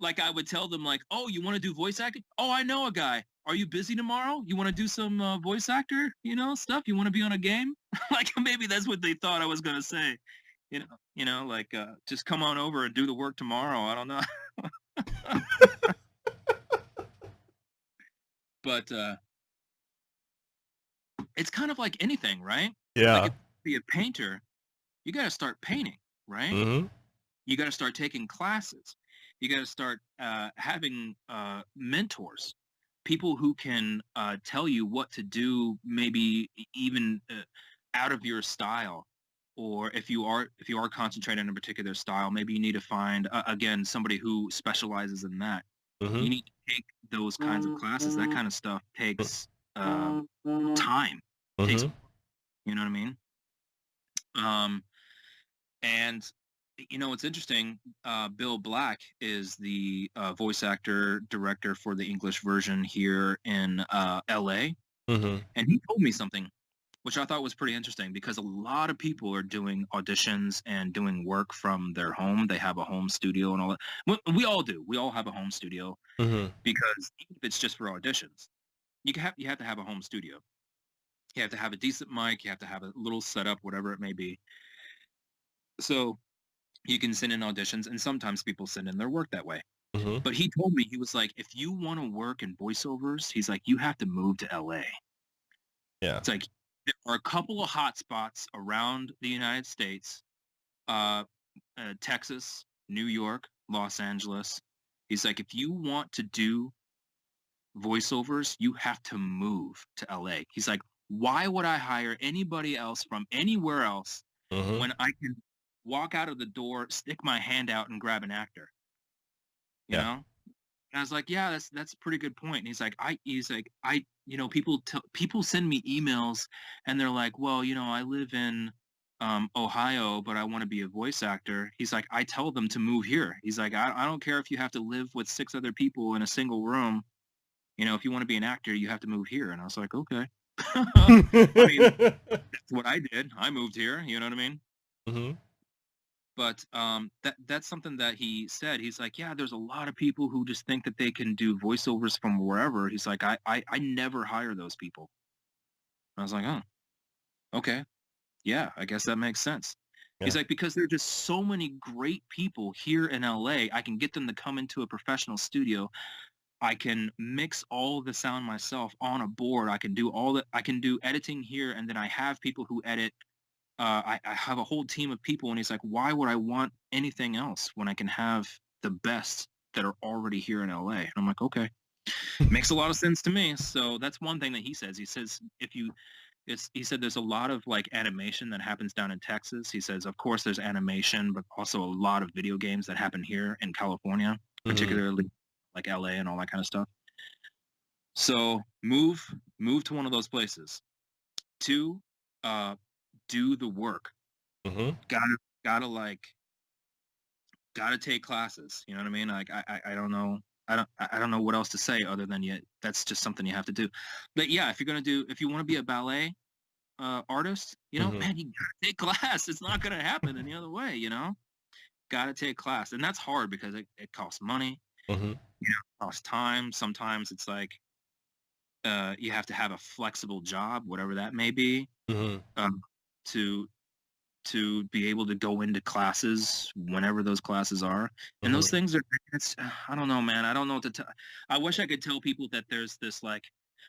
I would tell them like, oh, you want to do voice acting? Oh, I know a guy. Are you busy tomorrow? You want to do some voice actor, stuff? You want to be on a game? Like maybe that's what they thought I was going to say. Like just come on over and do the work tomorrow. I don't know. But it's kind of like anything, right? Yeah. Like if you be a painter, you got to start painting, right? Mm-hmm. You got to start taking classes. You got to start having mentors, people who can tell you what to do, maybe even out of your style. Or if you are concentrating on a particular style, maybe you need to find again somebody who specializes in that. Mm-hmm. You need to take those kinds of classes. That kind of stuff takes time. Takes, Mm-hmm. you know what I mean? And it's interesting. Bill Black is the voice actor director for the English version here in LA, Mm-hmm. and he told me something which I thought was pretty interesting, because a lot of people are doing auditions and doing work from their home. They have a home studio and all that. We all do. We all have a home studio, Mm-hmm. because even if it's just for auditions, you have to have a home studio. You have to have a decent mic. You have to have a little setup, whatever it may be. So you can send in auditions, and sometimes people send in their work that way. Mm-hmm. But he told me, he was like, if you want to work in voiceovers, he's like, you have to move to LA. Yeah. It's like, there are a couple of hot spots around the United States, Texas, New York, Los Angeles. He's like, if you want to do voiceovers, you have to move to LA. He's like, why would I hire anybody else from anywhere else Mm-hmm. when I can walk out of the door, stick my hand out, and grab an actor? You know? And I was like, yeah, that's a pretty good point. And he's like, people send me emails and they're like, well, I live in Ohio, but I want to be a voice actor. He's like, I tell them to move here. He's like, I don't care if you have to live with 6 other people in a single room. If you want to be an actor, you have to move here. And I was like, okay. I mean, that's what I did. I moved here. You know what I mean? Mm-hmm. But that's something that he said. He's like, yeah, there's a lot of people who just think that they can do voiceovers from wherever. He's like, I never hire those people. And I was like, oh, okay. Yeah, I guess that makes sense. Yeah. He's like, because there are just so many great people here in LA. I can get them to come into a professional studio. I can mix all the sound myself on a board. I can do editing here, and then I have people who edit. I have a whole team of people, and he's like, why would I want anything else when I can have the best that are already here in LA? And I'm like, okay, makes a lot of sense to me. So that's one thing that he says. He says, he said there's a lot of like animation that happens down in Texas. He says, of course there's animation, but also a lot of video games that happen here in California, particularly like LA and all that kind of stuff. So move to one of those places. 2, do the work. Mm-hmm. Gotta take classes. You know what I mean? Like I don't know. I don't know what else to say other than that's just something you have to do. But yeah, if you want to be a ballet artist, man, you gotta take class. It's not gonna happen any other way. Gotta take class, and that's hard because it costs money. Mm-hmm. It costs time. Sometimes it's like you have to have a flexible job, whatever that may be. Mm-hmm. To be able to go into classes whenever those classes are. And those things are, I don't know, man. I don't know what to tell. I wish I could tell people that there's this like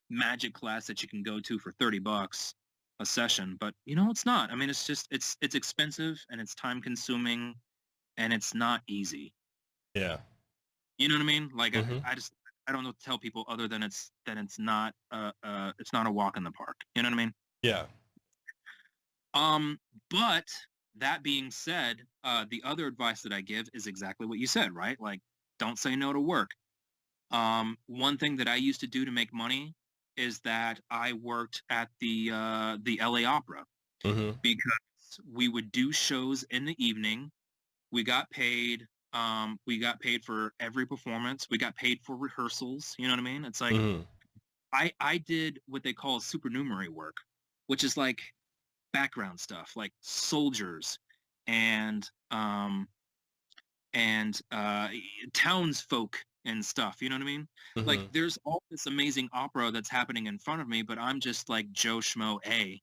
magic class that you can go to for $30 a session, but it's not. I mean, it's just, it's expensive and it's time consuming and it's not easy. Yeah. You know what I mean? Like I don't know what to tell people other than it's not a walk in the park. You know what I mean? Yeah. But that being said, the other advice that I give is exactly what you said, right? Like, don't say no to work. One thing that I used to do to make money is that I worked at the LA Opera because we would do shows in the evening. We got paid. We got paid for every performance. We got paid for rehearsals. You know what I mean? It's like I did what they call supernumerary work, which is like background stuff, like soldiers and townsfolk and stuff. You know what I mean? Like there's all this amazing opera that's happening in front of me, but I'm just like Joe Schmo A.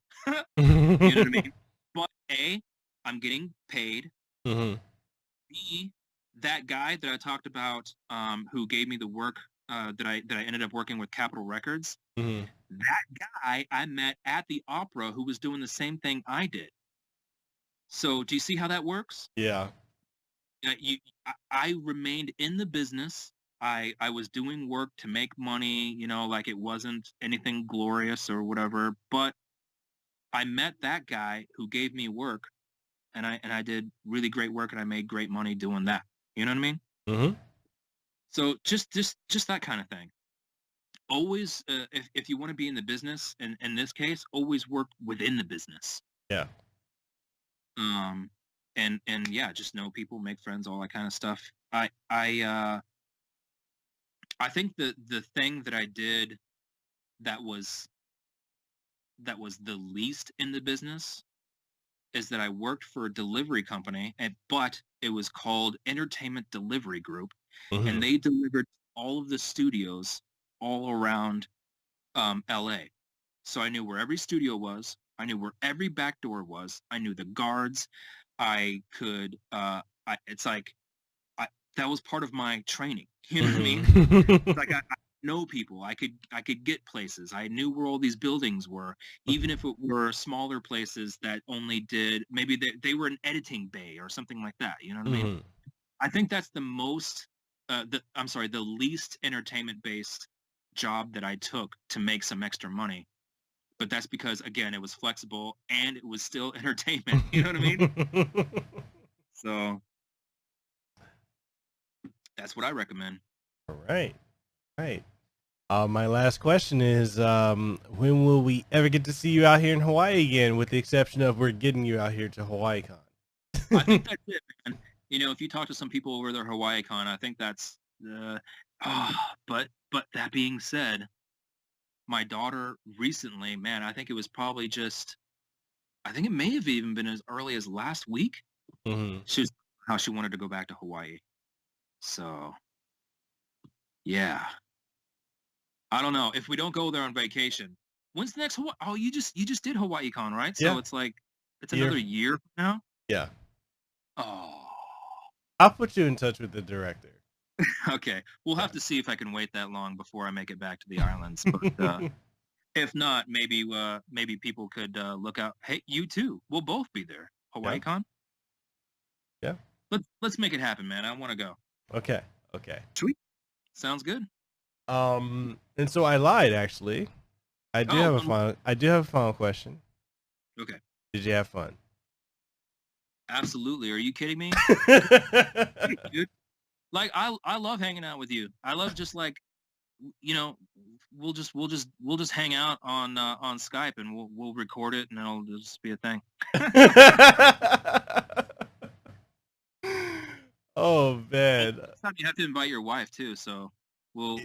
You know what I mean? But A, I'm getting paid. Mm-hmm. B, that guy that I talked about, who gave me the work that I ended up working with Capitol Records. Mm-hmm. That guy I met at the opera, who was doing the same thing I did. So do you see how that works? Yeah. I remained in the business. I was doing work to make money, like it wasn't anything glorious or whatever, but I met that guy who gave me work, and I did really great work, and I made great money doing that. You know what I mean? Mm-hmm. So just that kind of thing. Always, if you want to be in the business, in this case, always work within the business. Yeah. And yeah, just know people, make friends, all that kind of stuff. I think the thing that I did that was the least in the business is that I worked for a delivery company, but it was called Entertainment Delivery Group, Mm-hmm. and they delivered all of the studios all around LA. So I knew where every studio was. I knew where every back door was. I knew the guards. I could. It's like that was part of my training. You know what I mean? Mm-hmm. Like I know people. I could get places. I knew where all these buildings were, even if it were smaller places that only did, maybe they were an editing bay or something like that. You know what I mean? Mm-hmm. I think that's the most. The least entertainment based job that I took to make some extra money. But that's because, again, it was flexible and it was still entertainment. You know what I mean? So that's what I recommend. All right. Right. My last question is, when will we ever get to see you out here in Hawaii again, with the exception of we're getting you out here to HawaiiCon? I think that's it, man. If you talk to some people over their HawaiiCon, I think that's but that being said, my daughter recently, man, I think it was probably I think it may have even been as early as last week. Mm-hmm. She was how she wanted to go back to Hawaii. So, yeah. I don't know. If we don't go there on vacation, when's the next Hawaii? Oh, you just did HawaiiCon, right? So Yeah. it's like it's another year now. Yeah. Oh. I'll put you in touch with the director. Okay. We'll have to see if I can wait that long before I make it back to the islands. But if not, maybe people could look out. Hey, you too. We'll both be there. HawaiiCon. Yeah. Let's make it happen, man. I want to go. Okay. Sweet. Sounds good. And so I lied, actually. I do have a final question. Okay. Did you have fun? Absolutely. Are you kidding me? Dude. Like I love hanging out with you. I love just like, we'll just hang out on Skype, and we'll record it, and it'll just be a thing. Oh man. You have to invite your wife too, so it'll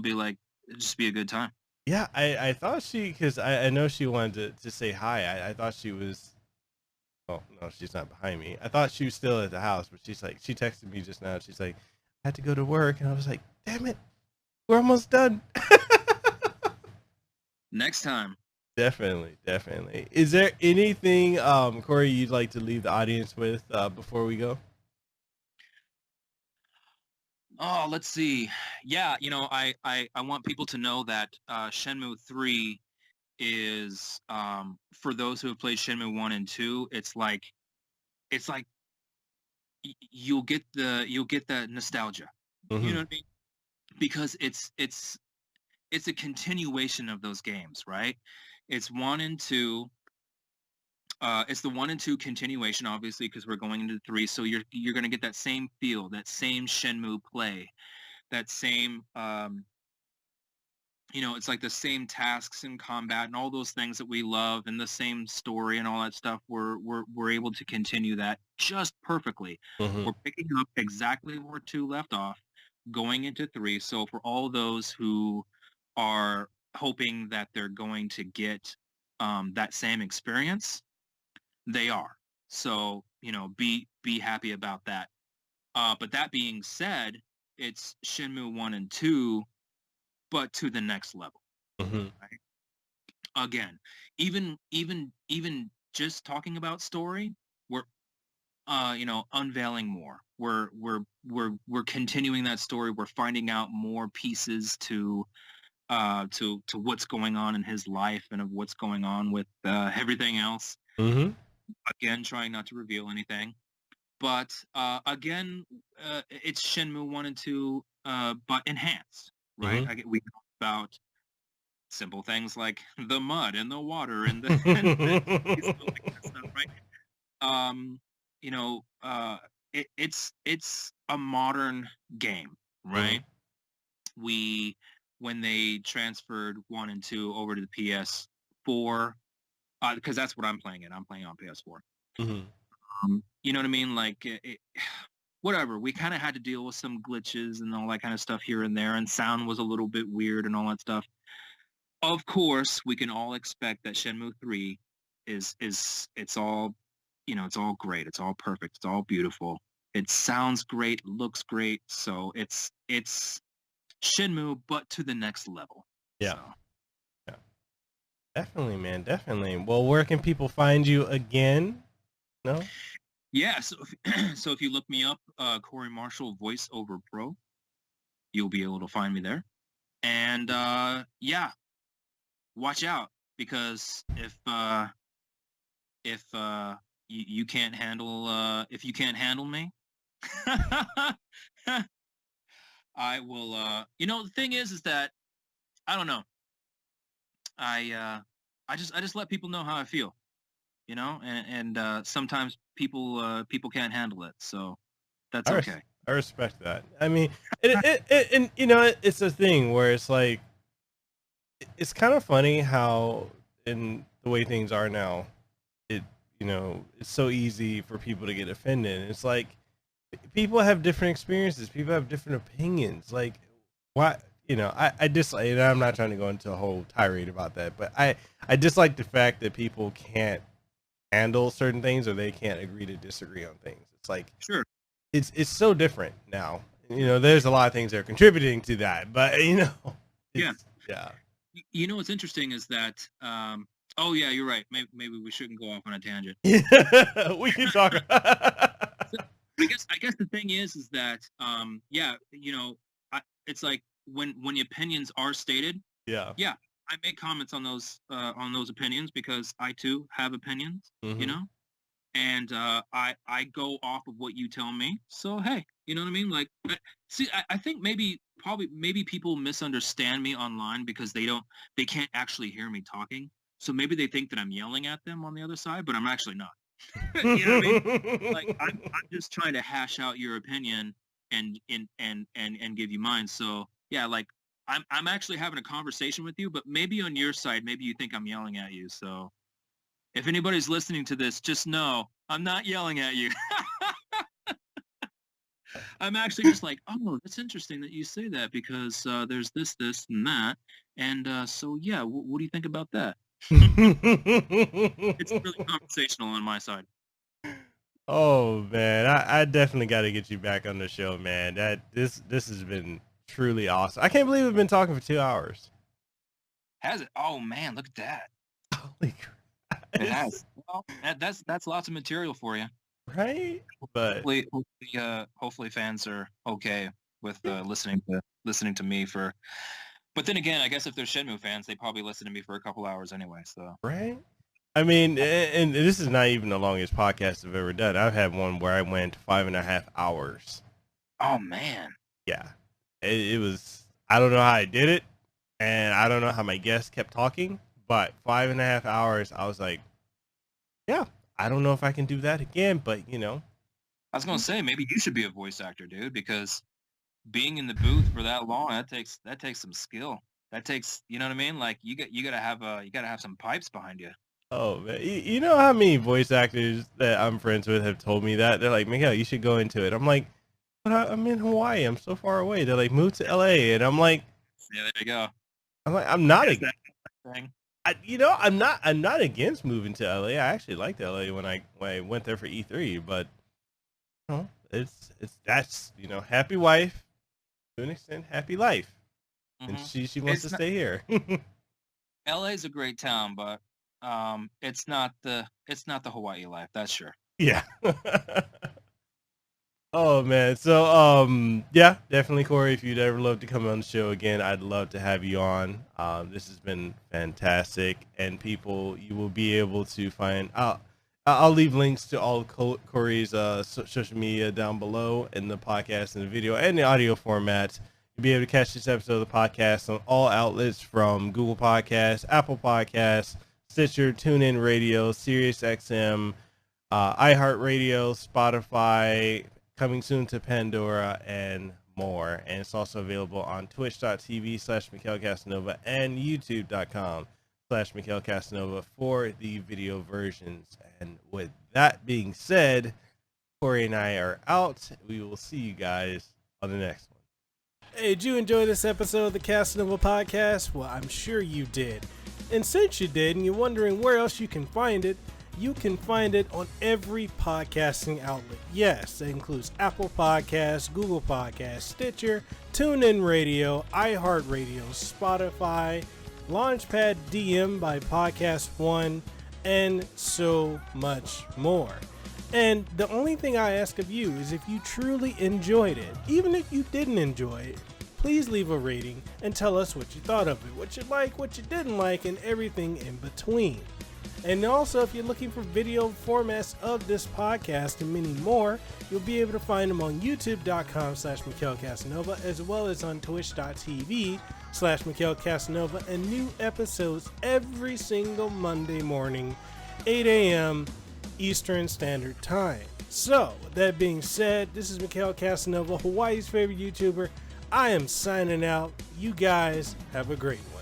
be like, it'll just be a good time. Yeah, I thought because I know she wanted to say hi. I thought she was. Oh no, she's not behind me. I thought she was still at the house, but she texted me just now. She's like, I had to go to work, and I was like, damn it, we're almost done. Next time. Definitely. Is there anything, Corey, you'd like to leave the audience with before we go? Oh, let's see. Yeah, I want people to know that Shenmue III is, for those who have played Shenmue I and II, it's like you'll get that nostalgia. Mm-hmm. You know what I mean? Because it's a continuation of those games, right? It's 1 and 2. It's the 1 and 2 continuation, obviously, because we're going into 3. So you're going to get that same feel, that same Shenmue play, that same, it's like the same tasks in combat and all those things that we love, and the same story and all that stuff. We're able to continue that just perfectly. Mm-hmm. We're picking up exactly where 2 left off, going into 3. So for all those who are hoping that they're going to get that same experience, they are. So, be happy about that. But that being said, it's Shenmue 1 and 2, but to the next level. Mm-hmm. Right? Again, even just talking about story. We're unveiling more. We're continuing that story. We're finding out more pieces to what's going on in his life and of what's going on with everything else. Mm-hmm. Again, trying not to reveal anything. But again, it's Shenmue 1 and 2, but enhanced, right? Mm-hmm. We talk about simple things like the mud and the water and the stuff, right? It's a modern game, right? Mm-hmm. When they transferred 1 and 2 over to the PS4, because that's what I'm playing in. I'm playing on PS4. Mm-hmm. You know what I mean? Like, whatever. We kind of had to deal with some glitches and all that kind of stuff here and there, and sound was a little bit weird and all that stuff. Of course, we can all expect that Shenmue III is it's all, it's all great. It's all perfect. It's all beautiful. It sounds great, looks great. So it's Shenmue, but to the next level. Yeah. So. Yeah. Definitely, man. Definitely. Well, where can people find you again? No? Yeah, so if you look me up, Corey Marshall VoiceOver Pro, you'll be able to find me there. And yeah, watch out, because if you can't handle if you can't handle me, I will. The thing is that I don't know. I just let people know how I feel. And sometimes people can't handle it, so that's okay. I respect that. I mean, and it's a thing where it's like, it's kind of funny how in the way things are now, it's so easy for people to get offended. It's like people have different experiences, people have different opinions. Like, why? I dislike, and I'm not trying to go into a whole tirade about that, but I dislike the fact that people can't handle certain things, or they can't agree to disagree on things. It's like, sure, it's so different now. There's a lot of things that are contributing to that, but yeah. What's interesting is that oh yeah, you're right. Maybe we shouldn't go off on a tangent. We can talk. I guess the thing is that it's like when the opinions are stated. Yeah. I make comments on those opinions because I too have opinions. Mm-hmm. And I go off of what you tell me. So hey, you know what I mean? Like, see, I think maybe people misunderstand me online because they can't actually hear me talking. So maybe they think that I'm yelling at them on the other side, but I'm actually not. You know what I mean? Like, I'm just trying to hash out your opinion and give you mine. So yeah, like I'm actually having a conversation with you, but maybe on your side, maybe you think I'm yelling at you. So if anybody's listening to this, just know I'm not yelling at you. I'm actually just like, oh, that's interesting that you say that, because there's this, and that. And so, yeah, what do you think about that? It's really conversational on my side. Oh, man, I definitely got to get you back on the show, man. This has been truly awesome. I can't believe we've been talking for 2 hours. Has it? Oh, man, look at that. Holy crap. It has. Well, that's lots of material for you, right? But hopefully fans are okay with listening to me for. But then again, I guess if they're Shenmue fans, they probably listen to me for a couple hours anyway. So right. I mean, and this is not even the longest podcast I've ever done. I've had one where I went 5.5 hours. Oh man. Yeah, it was. I don't know how I did it, and I don't know how my guests kept talking. But 5.5 hours, I was like, yeah, I don't know if I can do that again, but I was gonna say, maybe you should be a voice actor, dude, because being in the booth for that long, that takes some skill. That takes, you know what I mean? Like you gotta have some pipes behind you. Oh man, you know how many voice actors that I'm friends with have told me that? They're like, Miguel, you should go into it. I'm like, but I'm in Hawaii. I'm so far away. They're like, move to LA, and I'm like, yeah, there you go. I'm like, I'm not against that thing. I'm not against moving to LA. I actually liked LA when I went there for E3, but that's happy wife, to an extent, happy life, and she wants to stay here. LA is a great town, but It's not the Hawaii life, that's sure. Yeah. Oh man. So yeah, definitely Corey, if you'd ever love to come on the show again, I'd love to have you on. This has been fantastic, and people, you will be able to find I'll leave links to all of Corey's social media down below in the podcast and the video and the audio format. You'll be able to catch this episode of the podcast on all outlets from Google Podcasts, Apple Podcasts, Stitcher, TuneIn Radio, SiriusXM, iHeartRadio, Spotify, coming soon to Pandora, and more. And it's also available on twitch.tv/Mekel Kasanova and youtube.com/Mekel Kasanova for the video versions. And with that being said, Corey and I are out. We will see you guys on the next one. Hey, did you enjoy this episode of the Kasanova Podcast? Well, I'm sure you did. And since you did, and you're wondering where else you can find it on every podcasting outlet. Yes, that includes Apple Podcasts, Google Podcasts, Stitcher, TuneIn Radio, iHeartRadio, Spotify, Launchpad DM by Podcast One, and so much more. And the only thing I ask of you is if you truly enjoyed it, even if you didn't enjoy it, please leave a rating and tell us what you thought of it, what you like, what you didn't like, and everything in between. And also, if you're looking for video formats of this podcast and many more, you'll be able to find them on youtube.com/Mekel Kasanova, as well as on twitch.tv/Mekel Kasanova, and new episodes every single Monday morning, 8 a.m. Eastern Standard Time. So, with that being said, this is Mekel Kasanova, Hawaii's favorite YouTuber. I am signing out. You guys have a great one.